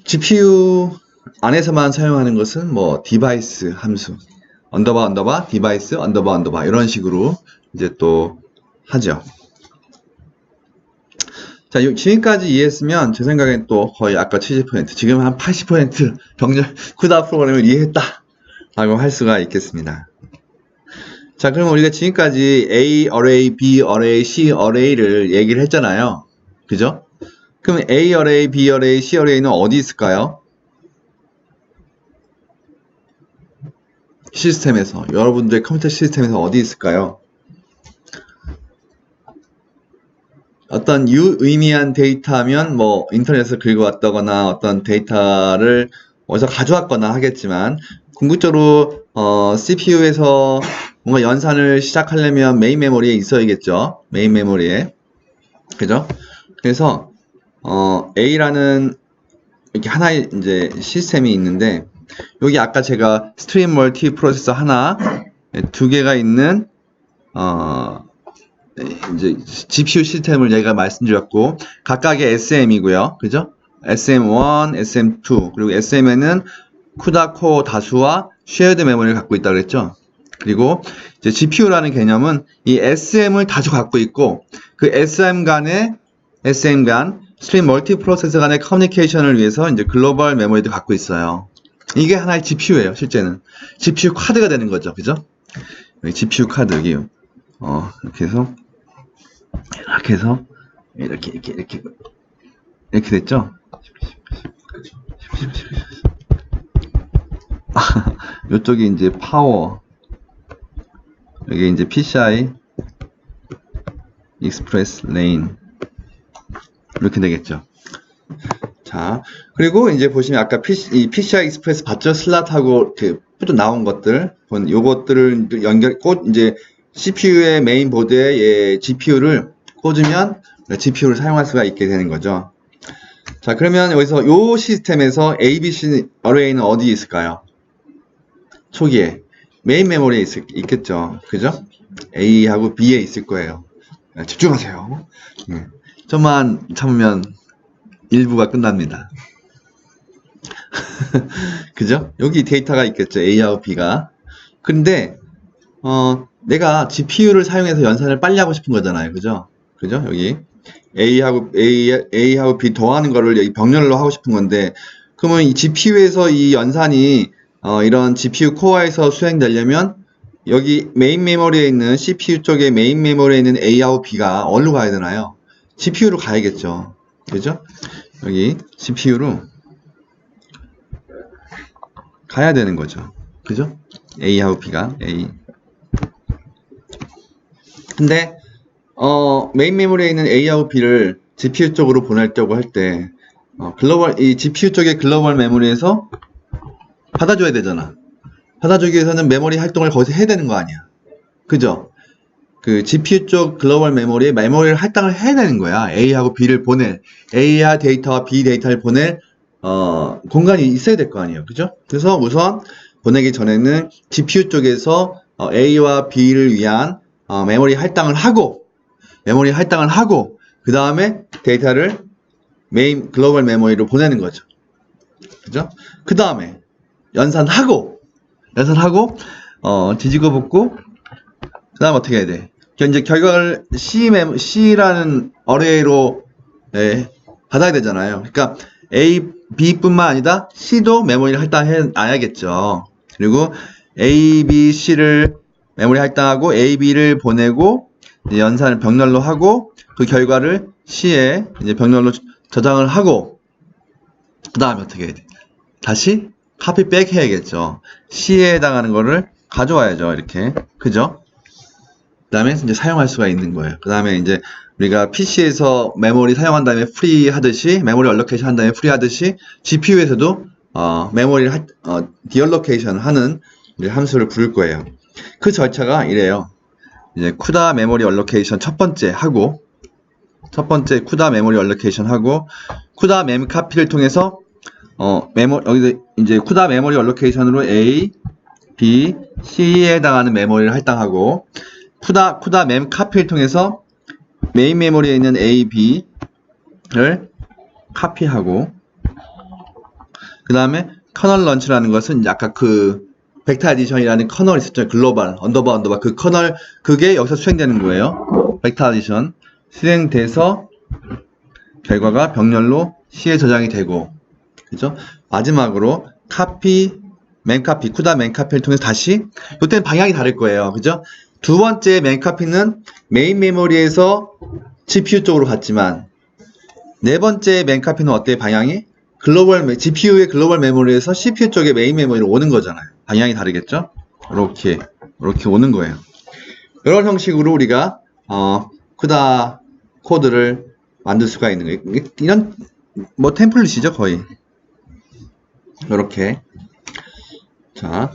GPU 안에서만 사용하는 것은 뭐 디바이스 함수, 언더바 디바이스 언더바 이런 식으로 이제 또 하죠. 자, 지금까지 이해했으면 제 생각엔 또 거의 아까 70% 지금 한 80% 병렬 쿠다 프로그램을 이해했다 라고 할 수가 있겠습니다. 자, 그러면 우리가 지금까지 A array, B array, C array를 얘기를 했잖아요. 그죠? 그럼 A array, B array, C array는 어디 있을까요? 시스템에서, 여러분들의 컴퓨터 시스템에서 어디 있을까요? 어떤 유의미한 데이터면 뭐 인터넷에서 긁어왔다거나 어떤 데이터를 어디서 가져왔거나 하겠지만 궁극적으로 CPU에서 뭔가 연산을 시작하려면 메인 메모리에 있어야겠죠. 메인 메모리에. 그죠? 그래서 A라는 이렇게 하나의 이제 시스템이 있는데, 여기 아까 제가 스트림 멀티 프로세서 하나, 두 개가 있는 이제 GPU 시스템을 얘가 말씀드렸고, 각각의 SM이고요. 그죠? SM1, SM2, 그리고 SM에는 CUDA 코어 다수와 쉐어드 메모리를 갖고 있다고 그랬죠. 그리고 이제 GPU라는 개념은 이 SM을 다수 갖고 있고, 그 SM 간 스트림 멀티 프로세서 간의 커뮤니케이션을 위해서 이제 글로벌 메모리도 갖고 있어요. 이게 하나의 GPU예요, 실제는. GPU 카드가 되는 거죠. 그죠? 여기 GPU 카드, 여기, 이렇게 해서, 이렇게 됐죠? 이쪽이 이제 파워, 여기 이제 PCI 익스프레스 레인, 이렇게 되겠죠. 자, 그리고 이제 보시면 아까 PCI 익스프레스 봤죠? 슬롯하고 또 나온 것들, 요것들을 꽂 이제 CPU의 메인 보드에 GPU를 꽂으면 GPU를 사용할 수가 있게 되는 거죠. 자, 그러면 여기서 요 시스템에서 ABC 어레이는 어디에 있을까요? 초기에 메인 메모리에 있겠죠. 그죠? A하고 B에 있을 거예요. 집중하세요. 좀만 참으면 일부가 끝납니다. 그죠? 여기 데이터가 있겠죠. A하고 B가. 근데 내가 GPU를 사용해서 연산을 빨리 하고 싶은 거잖아요. 그죠? 그죠? 여기 A하고 B 더하는 거를 여기 병렬로 하고 싶은 건데, 그러면 이 GPU에서 이 연산이 이런 GPU 코어에서 수행되려면 여기 메인 메모리에 있는 CPU 쪽에 메인 메모리에 있는 A하고 B가 어디로 가야 되나요? GPU로 가야겠죠. 그죠? 여기 GPU로 가야 되는 거죠. 그죠? A하고 B가 근데 메인 메모리에 있는 A하고 B를 GPU 쪽으로 보내려고 할 때 이 GPU 쪽의 글로벌 메모리에서 받아줘야 되잖아. 받아주기 위해서는 메모리 활동을 거기서 해야 되는 거 아니야. 그죠? 그 GPU 쪽 글로벌 메모리에 메모리를 할당을 해야 되는 거야. A하고 B를 A와 데이터와 B 데이터를 보낼 공간이 있어야 될 거 아니에요. 그죠? 그래서 우선 보내기 전에는 GPU 쪽에서 A와 B를 위한 메모리 할당을 하고, 그 다음에 데이터를 메인 글로벌 메모리로 보내는 거죠. 그죠? 그 다음에 연산하고 뒤지고 붓고, 그 다음 어떻게 해야 돼? 이제 결과를 C라는 어레이로 받아야 되잖아요. 그러니까 A, B 뿐만 아니라 C도 메모리를 할당해 놔야겠죠. 그리고 A, B, C를 메모리 할당하고 A, B를 보내고 연산을 병렬로 하고, 그 결과를 C에 이제 병렬로 저장을 하고, 그 다음에 어떻게 해야 돼? 다시 카피백 해야겠죠. C에 해당하는 거를 가져와야죠. 이렇게. 그죠? 그 다음에 이제 사용할 수가 있는 거예요. 그 다음에 이제 우리가 PC에서 메모리 사용한 다음에 프리 하듯이, 메모리 얼로케이션 한 다음에 프리 하듯이, GPU에서도 메모리를 디얼로케이션 하는 함수를 부를 거예요. 그 절차가 이래요. 이제 CUDA 메모리 얼로케이션 첫 번째 CUDA 메모리 얼로케이션 하고, CUDA 멤 카피를 통해서 여기서 이제 CUDA 메모리 얼로케이션으로 A, B, C에 해당하는 메모리를 할당하고, CUDA 멤 카피를 통해서 메인 메모리에 있는 A, B를 카피하고, 그 다음에 커널 런치라는 것은 아까 그 벡터 아디션이라는 커널 있었죠. 글로벌 언더바 그 커널, 그게 여기서 수행되는 거예요. 벡터 아디션 수행돼서 결과가 병렬로 C에 저장이 되고, 그죠? 마지막으로 CUDA 멤 카피를 통해서 다시, 이때는 방향이 다를 거예요. 그죠? 두 번째 멤 카피는 메인 메모리에서 GPU 쪽으로 갔지만, 네 번째 멤 카피는 어때요? 방향이? GPU의 글로벌 메모리에서 CPU 쪽의 메인 메모리로 오는 거잖아요. 방향이 다르겠죠? 이렇게 오는 거예요. 이런 형식으로 우리가 CUDA 코드를 만들 수가 있는 거예요. 이런 템플릿이죠, 거의. 이렇게. 자,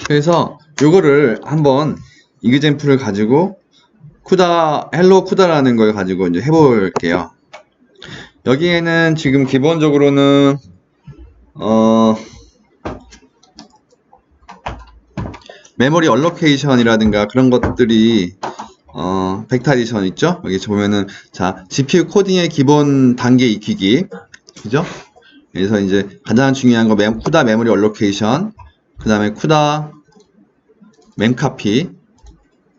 그래서 요거를 한번 이그젬플을 가지고 쿠다, 헬로 쿠다라는 걸 가지고 이제 해볼게요. 여기에는 지금 기본적으로는, 메모리 얼로케이션이라든가 그런 것들이, 벡터 에디션 있죠? 여기 보면은, 자, GPU 코딩의 기본 단계 익히기. 그죠? 그래서 이제 가장 중요한 거, 쿠다 메모리 얼로케이션. 그 다음에 쿠다 멤카피.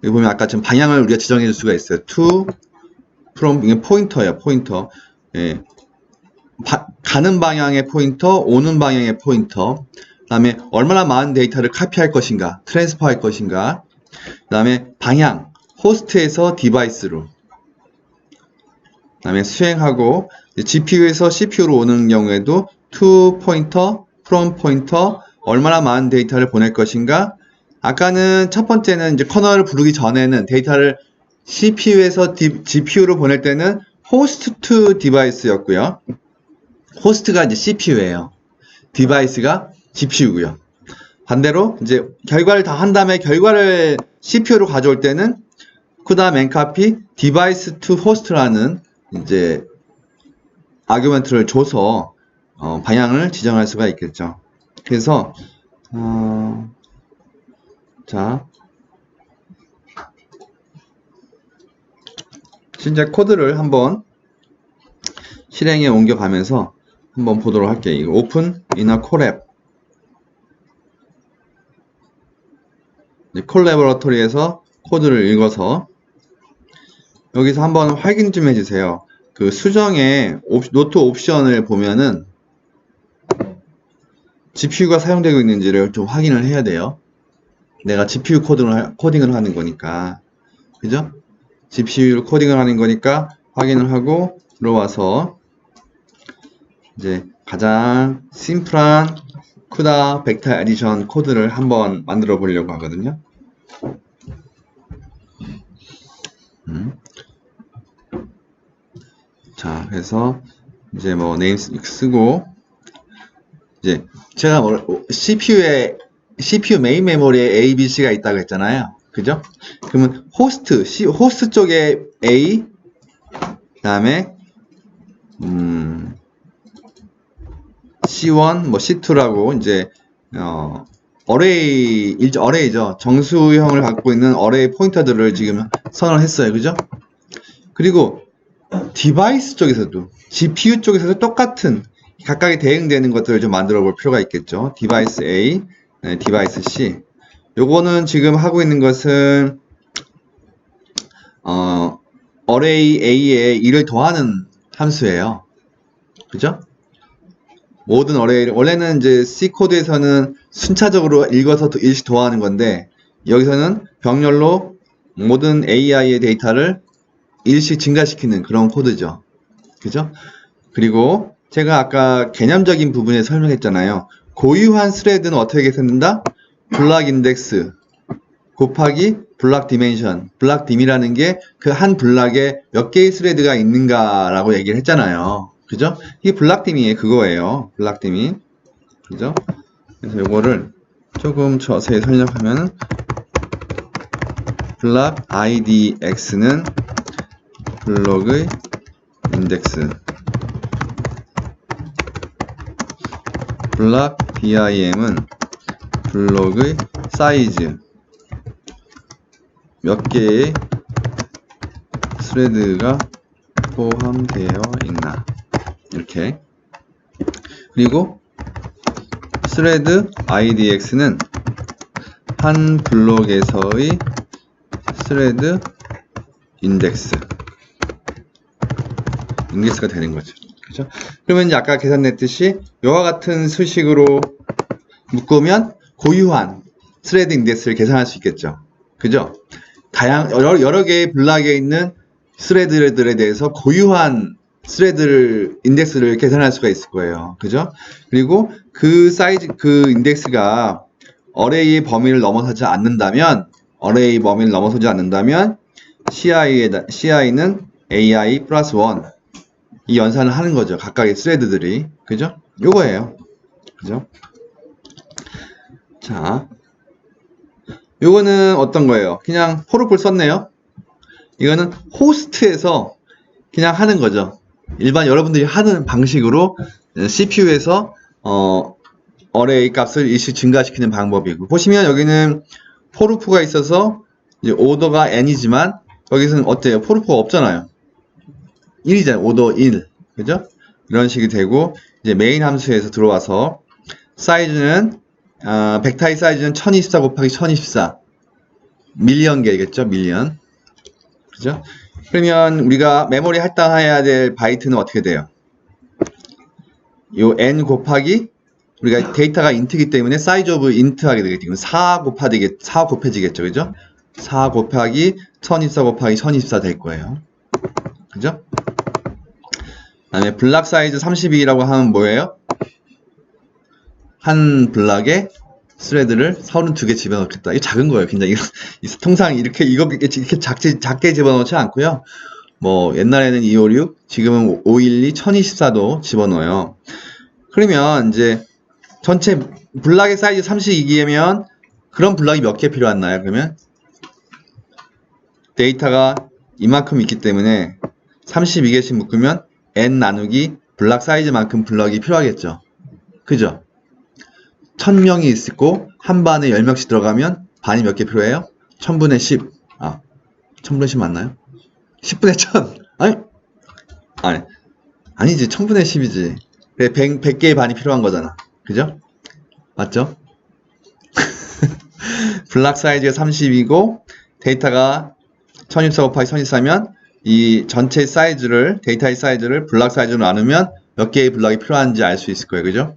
여기 보면 아까 지금 방향을 우리가 지정해 줄 수가 있어요. to, from, 이게 포인터예요, 포인터. 예. 가는 방향의 포인터, 오는 방향의 포인터. 그 다음에 얼마나 많은 데이터를 카피할 것인가, 트랜스퍼 할 것인가. 그 다음에 방향, 호스트에서 디바이스로. 그 다음에 수행하고, GPU에서 CPU로 오는 경우에도 to 포인터, from 포인터, 얼마나 많은 데이터를 보낼 것인가. 아까는 첫 번째는 이제 커널을 부르기 전에는 데이터를 CPU에서 GPU로 보낼 때는 host to device였고요. 호스트가 이제 CPU예요. 디바이스가 GPU고요. 반대로 이제 결과를 다 한 다음에 결과를 CPU로 가져올 때는 쿠다 맨카피 device to host라는 이제 아규먼트를 줘서 방향을 지정할 수가 있겠죠. 그래서 자, 실제 코드를 한번 실행에 옮겨가면서 한번 보도록 할게요. 이거 오픈 이너 콜랩 콜래버러토리에서 코드를 읽어서 여기서 한번 확인 좀 해주세요. 그 수정의 노트 옵션을 보면은 GPU가 사용되고 있는지를 좀 확인을 해야 돼요. 내가 GPU 코딩을 하는 거니까. 그죠? GPU 코딩을 하는 거니까 확인을 하고 들어와서 이제 가장 심플한 쿠다 벡터 에디션 코드를 한번 만들어 보려고 하거든요. 자, 그래서 이제 뭐 네임 쓰고 이제 제가 CPU 메인 메모리에 A, B, C가 있다고 했잖아요. 그죠? 그러면 호스트 쪽에 A, 그 다음에 C1, 뭐 C2라고 이제 어레이죠. 정수형을 갖고 있는 어레이 포인터들을 지금 선언을 했어요. 그죠? 그리고 디바이스 쪽에서도 GPU 쪽에서도 똑같은 각각의 대응되는 것들을 좀 만들어 볼 필요가 있겠죠. 디바이스 A, 디바이스 C. 요거는 지금 하고 있는 것은 어레이 A에 2를 더하는 함수예요. 그죠? 모든 어레이, 원래는 이제 C 코드에서는 순차적으로 읽어서 1씩 더하는 건데 여기서는 병렬로 모든 AI의 데이터를 1씩 증가시키는 그런 코드죠. 그죠? 그리고 제가 아까 개념적인 부분에 설명했잖아요. 고유한 스레드는 어떻게 계산된다? 블락 인덱스 곱하기 블락 디멘션. 블락 딤이라는 게 그 한 블락에 몇 개의 스레드가 있는가라고 얘기를 했잖아요. 그죠? 이게 블락 딤이 그거예요. 블락 딤이. 그죠? 그래서 요거를 조금 자세히 설명하면 블락 IDX는 블록의 인덱스, 블락 DIM은 블록의 사이즈, 몇 개의 스레드가 포함되어 있나 이렇게. 그리고 스레드 IDX는 한 블록에서의 스레드 인덱스가 되는 거죠. 그죠? 그러면 이제 아까 계산했듯이 이와 같은 수식으로 묶으면 고유한 스레드 인덱스를 계산할 수 있겠죠. 그죠? 여러 개의 블락에 있는 스레드들에 대해서 고유한 인덱스를 계산할 수가 있을 거예요. 그죠? 그리고 그 인덱스가 어레이의 범위를 넘어서지 않는다면, CI는 AI 플러스 1. 이 연산을 하는 거죠. 각각의 스레드들이. 그죠? 요거예요. 그죠? 자. 요거는 어떤 거예요? 그냥 포르풀 썼네요. 이거는 호스트에서 그냥 하는 거죠. 일반 여러분들이 하는 방식으로 CPU에서 어레이 값을 일시 증가시키는 방법이고, 보시면 여기는 포르프가 있어서 이제 오더가 n이지만 여기서는 어때요? 포르프가 없잖아요. 1이잖아요. 오더 1. 그죠? 이런 식이 되고, 이제 메인 함수에서 들어와서 사이즈는 벡터의 사이즈는 1024 곱하기 1024 밀리언 개겠죠? 밀리언. 그죠? 그러면 우리가 메모리 할당해야 될 바이트는 어떻게 돼요? 요 n 곱하기 우리가 데이터가 인트이기 때문에 size of int 하게 되겠죠. 4 곱해지겠죠. 그죠? 4 곱하기 1024 곱하기 1024 될 거예요. 그죠? 그 다음에 블락 사이즈 32라고 하면 뭐예요? 한 블락에 스레드를 32개 집어넣겠다. 이게 작은 거예요. 굉장히. 통상 이렇게 작게 집어넣지 않고요. 뭐 옛날에는 256, 지금은 512, 1024도 집어넣어요. 그러면 이제 전체 블락의 사이즈 32개면 그런 블락이 몇 개 필요하나요? 그러면 데이터가 이만큼 있기 때문에 32개씩 묶으면 n 나누기 블락 사이즈만큼 블럭이 필요하겠죠. 그죠? 1000명이 있고 한 반에 10명씩 들어가면 반이 몇 개 필요해요? 1000분의 10. 1000분의 10 맞나요? 10분의 1000. 아니지. 1000분의 10이지. 그래, 100개의 반이 필요한 거잖아. 그죠? 맞죠? 블락 사이즈가 30이고 데이터가 1024 곱하기 1024면 이 전체 사이즈를, 데이터의 사이즈를 블락 사이즈로 나누면 몇 개의 블락이 필요한지 알 수 있을 거예요. 그죠?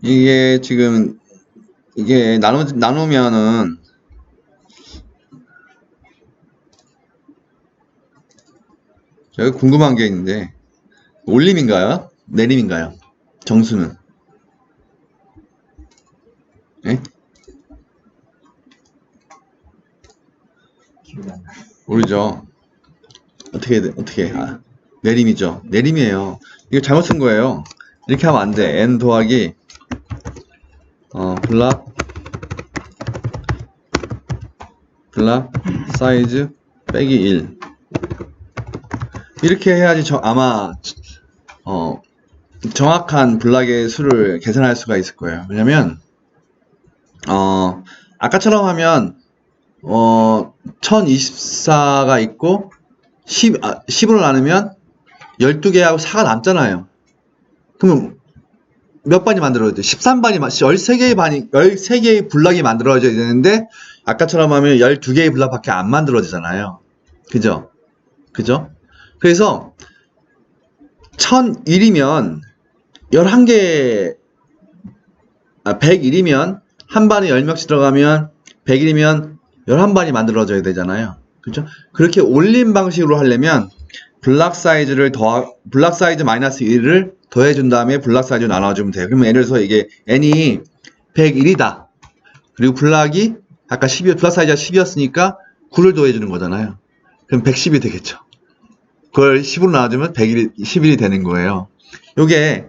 이게 지금 이게 나누면은 제가 궁금한 게 있는데 올림인가요? 내림인가요? 정수는? 예? 모르죠. 어떻게 내림이죠. 내림이에요. 이거 잘못 쓴 거예요. 이렇게 하면 안 돼. n 더하기 블락 사이즈 빼기 1 이렇게 해야지 아마 정확한 블락의 수를 계산할 수가 있을 거예요. 왜냐면 아까처럼 하면 1024가 있고 10으로 나누면 12개하고 4가 남잖아요. 그러면 몇 반이 만들어져야 돼? 13반이, 13개의 블락이 만들어져야 되는데, 아까처럼 하면 12개의 블락밖에 안 만들어지잖아요. 그죠? 그래서, 1001이면, 101이면, 한 반에 10명씩 들어가면, 100이면, 11반이 만들어져야 되잖아요. 그죠? 그렇게 올림 방식으로 하려면, 블락 사이즈 마이너스 1을 더해준 다음에 블락 사이즈로 나눠주면 돼요. 그러면 예를 들어서 이게 n이 101이다. 그리고 블락이 아까 12, 블락 사이즈가 10이었으니까 9를 더해주는 거잖아요. 그럼 110이 되겠죠. 그걸 10으로 나눠주면 11이 되는 거예요. 요게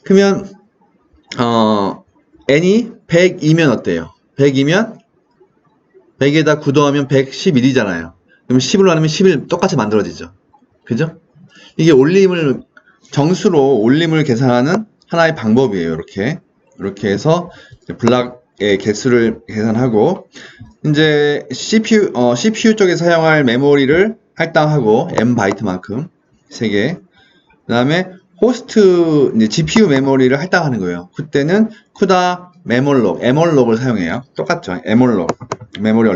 그러면 n이 102면 어때요? 102면 100에다 9 더하면 111이잖아요. 그럼 10으로 나누면 11 똑같이 만들어지죠. 그죠? 이게 정수로 올림을 계산하는 하나의 방법이에요. 이렇게 해서 블락의 개수를 계산하고, 이제 CPU 쪽에 사용할 메모리를 할당하고 m 바이트만큼 3개. 그 다음에 호스트 이제 GPU 메모리를 할당하는 거예요. 그때는 CUDA 메몰록을 사용해요. 똑같죠. 메몰록 메모리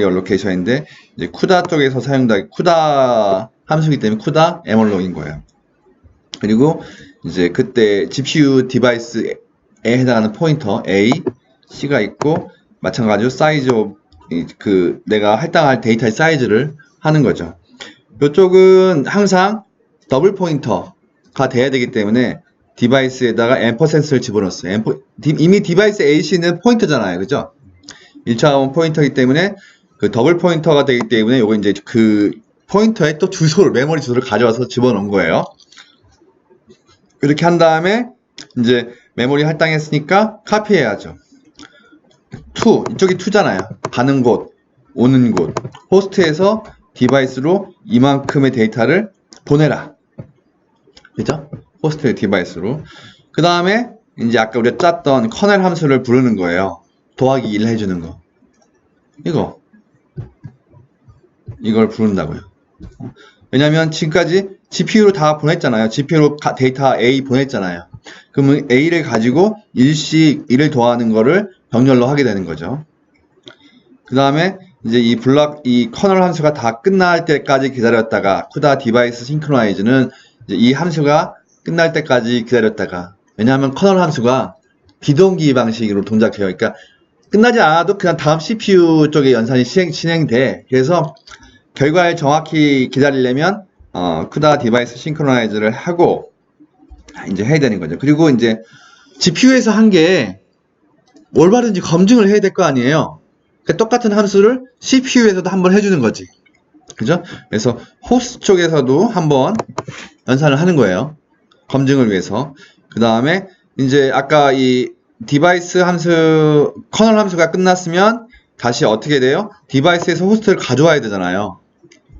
얼로케이션인데 이제 CUDA 쪽에서 CUDA 함수이기 때문에 CUDA 메몰록인 거예요. 그리고 이제 그때 GPU 디바이스에 해당하는 포인터 A, C가 있고 마찬가지로 사이즈 내가 할당할 데이터의 사이즈를 하는 거죠. 이쪽은 항상 더블 포인터가 돼야 되기 때문에 디바이스에다가 앰퍼센스를 집어넣었어요. 이미 디바이스 AC는 포인터잖아요. 그죠? 1차원 포인터이기 때문에 그 더블 포인터가 되기 때문에 요거 이제 그 포인터에 또 메모리 주소를 가져와서 집어넣은 거예요. 이렇게 한 다음에 이제 메모리 할당했으니까 카피해야죠. 이쪽이 2잖아요. 가는 곳 오는 곳, 호스트에서 디바이스로 이만큼의 데이터를 보내라. 그죠? 호스트의 디바이스로. 그 다음에 이제 아까 우리가 짰던 커널 함수를 부르는 거예요. 더하기 1 해주는 거. 이걸 부른다고요. 왜냐면 지금까지 GPU로 다 보냈잖아요. GPU로 데이터 A 보냈잖아요. 그러면 A를 가지고 1씩 1을 더하는 거를 병렬로 하게 되는 거죠. 그 다음에 이제 이 커널 함수가 다 끝날 때까지 기다렸다가 CUDA 디바이스 싱크로나이즈는 이제 이 함수가 끝날 때까지 기다렸다가, 왜냐하면 커널 함수가 비동기 방식으로 동작해요. 그러니까 끝나지 않아도 그냥 다음 CPU 쪽에 연산이 진행돼. 그래서 결과를 정확히 기다리려면 CUDA 디바이스 싱크로나이즈를 하고 이제 해야 되는 거죠. 그리고 이제 GPU에서 한 게 올바른지 검증을 해야 될 거 아니에요. 그러니까 똑같은 함수를 CPU에서도 한번 해주는 거지. 그죠? 그래서 호스트 쪽에서도 한번 연산을 하는 거예요. 검증을 위해서. 그 다음에 이제 아까 이 디바이스 함수, 커널 함수가 끝났으면 다시 어떻게 돼요? 디바이스에서 호스트를 가져와야 되잖아요.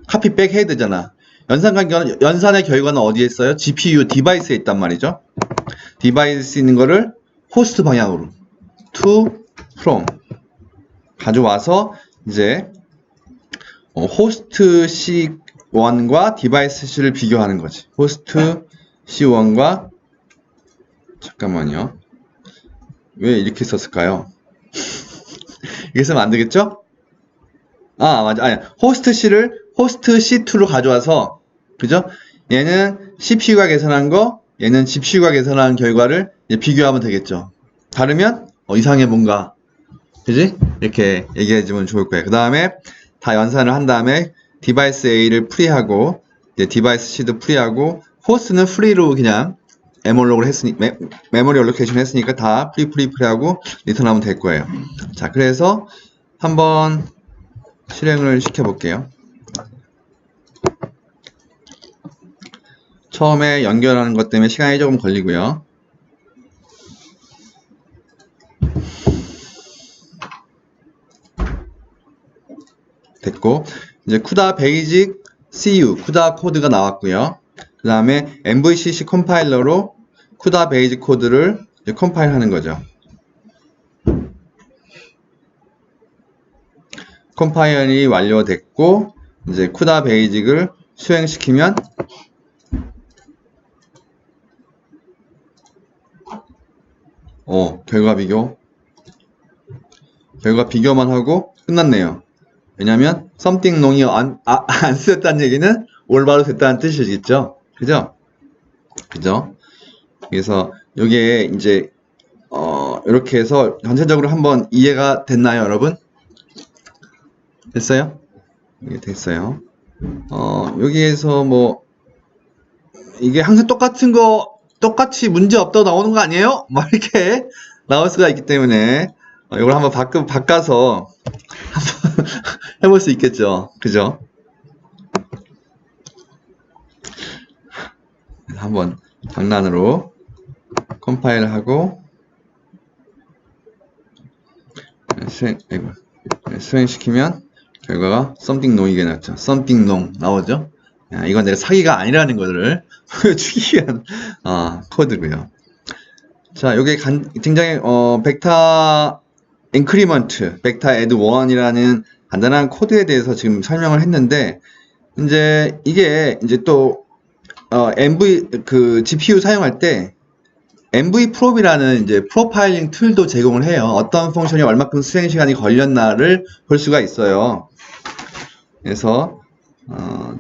카피백 해야 되잖아. 연산의 결과는 어디에 있어요? GPU 디바이스에 있단 말이죠. 디바이스 있는 거를 호스트 방향으로 to, from 가져와서 이제 호스트 C1과 디바이스 C를 비교하는 거지. 호스트 C1과 잠깐만요. 왜 이렇게 썼을까요? 이렇게 쓰면 안 되겠죠? 맞아. 아니, 호스트 C를 호스트 C2로 가져와서, 그죠? 얘는 CPU가 계산한 거, 얘는 GPU가 계산한 결과를 이제 비교하면 되겠죠. 다르면 이상해 뭔가. 그지? 이렇게 얘기해주면 좋을 거예요. 그 다음에 다 연산을 한 다음에 디바이스 A를 프리하고 이제 디바이스 C도 프리하고 호스트는 프리로 그냥 메모리 얼로케이션 했으니까 다 프리하고 리턴하면 될 거예요. 자, 그래서 한번 실행을 시켜볼게요. 처음에 연결하는 것 때문에 시간이 조금 걸리고요. 됐고, 이제 CUDA 베이직 CU, CUDA 코드가 나왔고요. 그 다음에 MVCC 컴파일러로 CUDA 베이직 코드를 이제 컴파일 하는 거죠. 컴파일이 완료됐고, 이제 CUDA 베이직을 수행시키면 결과 비교만 하고 끝났네요. 왜냐면 something wrong이 안 쓰였다는 얘기는 올바로 됐다는 뜻이겠죠. 그죠? 그래서 요게 이제 이렇게 해서 전체적으로 한번 이해가 됐나요, 여러분? 됐어요? 이게 됐어요. 여기에서 뭐 이게 항상 똑같이 문제 없다고 나오는 거 아니에요? 막 이렇게 나올 수가 있기 때문에 이걸 한번 바꿔서 한번 해볼 수 있겠죠. 그죠? 한번 장난으로 컴파일하고 수행시키면 결과가 something wrong이게 나왔죠. something wrong 나오죠. 이건 내가 사기가 아니라는 것을 보여주기 위한 코드고요. 자, 요게 굉장히 벡터 인크리먼트, 벡터 애드 1이라는 간단한 코드에 대해서 지금 설명을 했는데, 이제 이게 이제 또 GPU 사용할 때 MVProp이라는 이제 프로파일링 툴도 제공을 해요. 어떤 펑션이 얼마큼 수행 시간이 걸렸나를 볼 수가 있어요. 그래서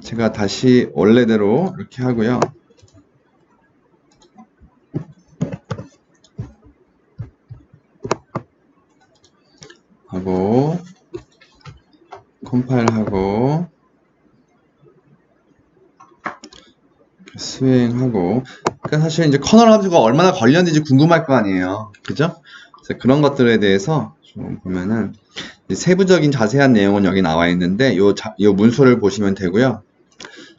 제가 다시 원래대로 이렇게 하고요. 컴파일하고 수행하고, 그러니까 사실 이제 커널 함수가 얼마나 걸렸는지 궁금할 거 아니에요. 그죠? 그래서 그런 것들에 대해서 좀 보면은 세부적인 자세한 내용은 여기 나와 있는데 요 문서를 보시면 되고요.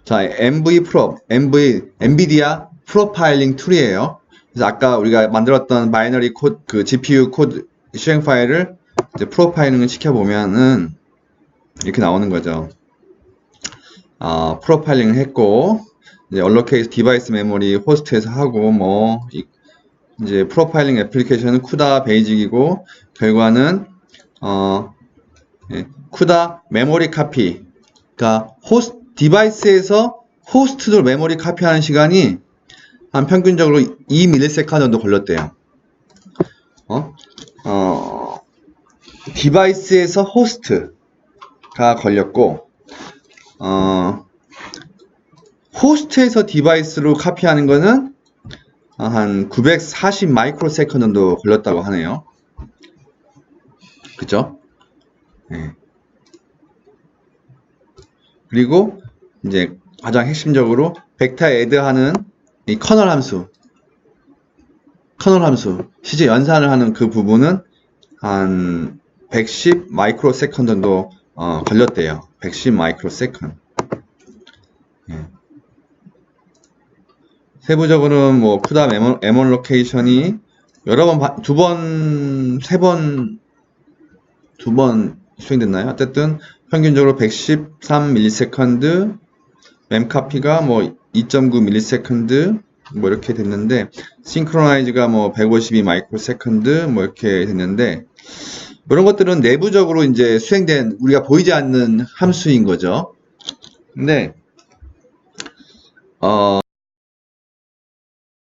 자, MVProp, 엔비디아 프로파일링 툴이에요. 그래서 아까 우리가 만들었던 바이너리 코드, GPU 코드 실행 파일을 이제 프로파일링을 시켜보면은 이렇게 나오는 거죠. 프로파일링을 했고, 이제 얼로케이트 디바이스 메모리 호스트에서 하고, 뭐, 이제 프로파일링 애플리케이션은 쿠다 베이직이고, 결과는, 쿠다 메모리 카피. 그러니까, 디바이스에서 호스트도 메모리 카피하는 시간이 한 평균적으로 2ms 정도 걸렸대요. 디바이스에서 호스트가 걸렸고, 호스트에서 디바이스로 카피하는 거는 한 940 마이크로 세컨드 정도 걸렸다고 하네요. 그죠? 네. 그리고 이제 가장 핵심적으로 벡터 애드하는 이 커널 함수, 실제 연산을 하는 그 부분은 한 110 마이크로 세컨드 정도 걸렸대요. 110 마이크로 세컨드. 예. 세부적으로는 뭐 쿠다 메모 로케이션이 여러 번, 두 번 수행됐나요? 어쨌든 평균적으로 113ms, mem카피가 뭐 2.9ms 뭐 이렇게 됐는데, 싱크로나이즈가 뭐 152 마이크로세컨드 뭐 이렇게 됐는데, 이런 것들은 내부적으로 이제 수행된 우리가 보이지 않는 함수인 거죠. 근데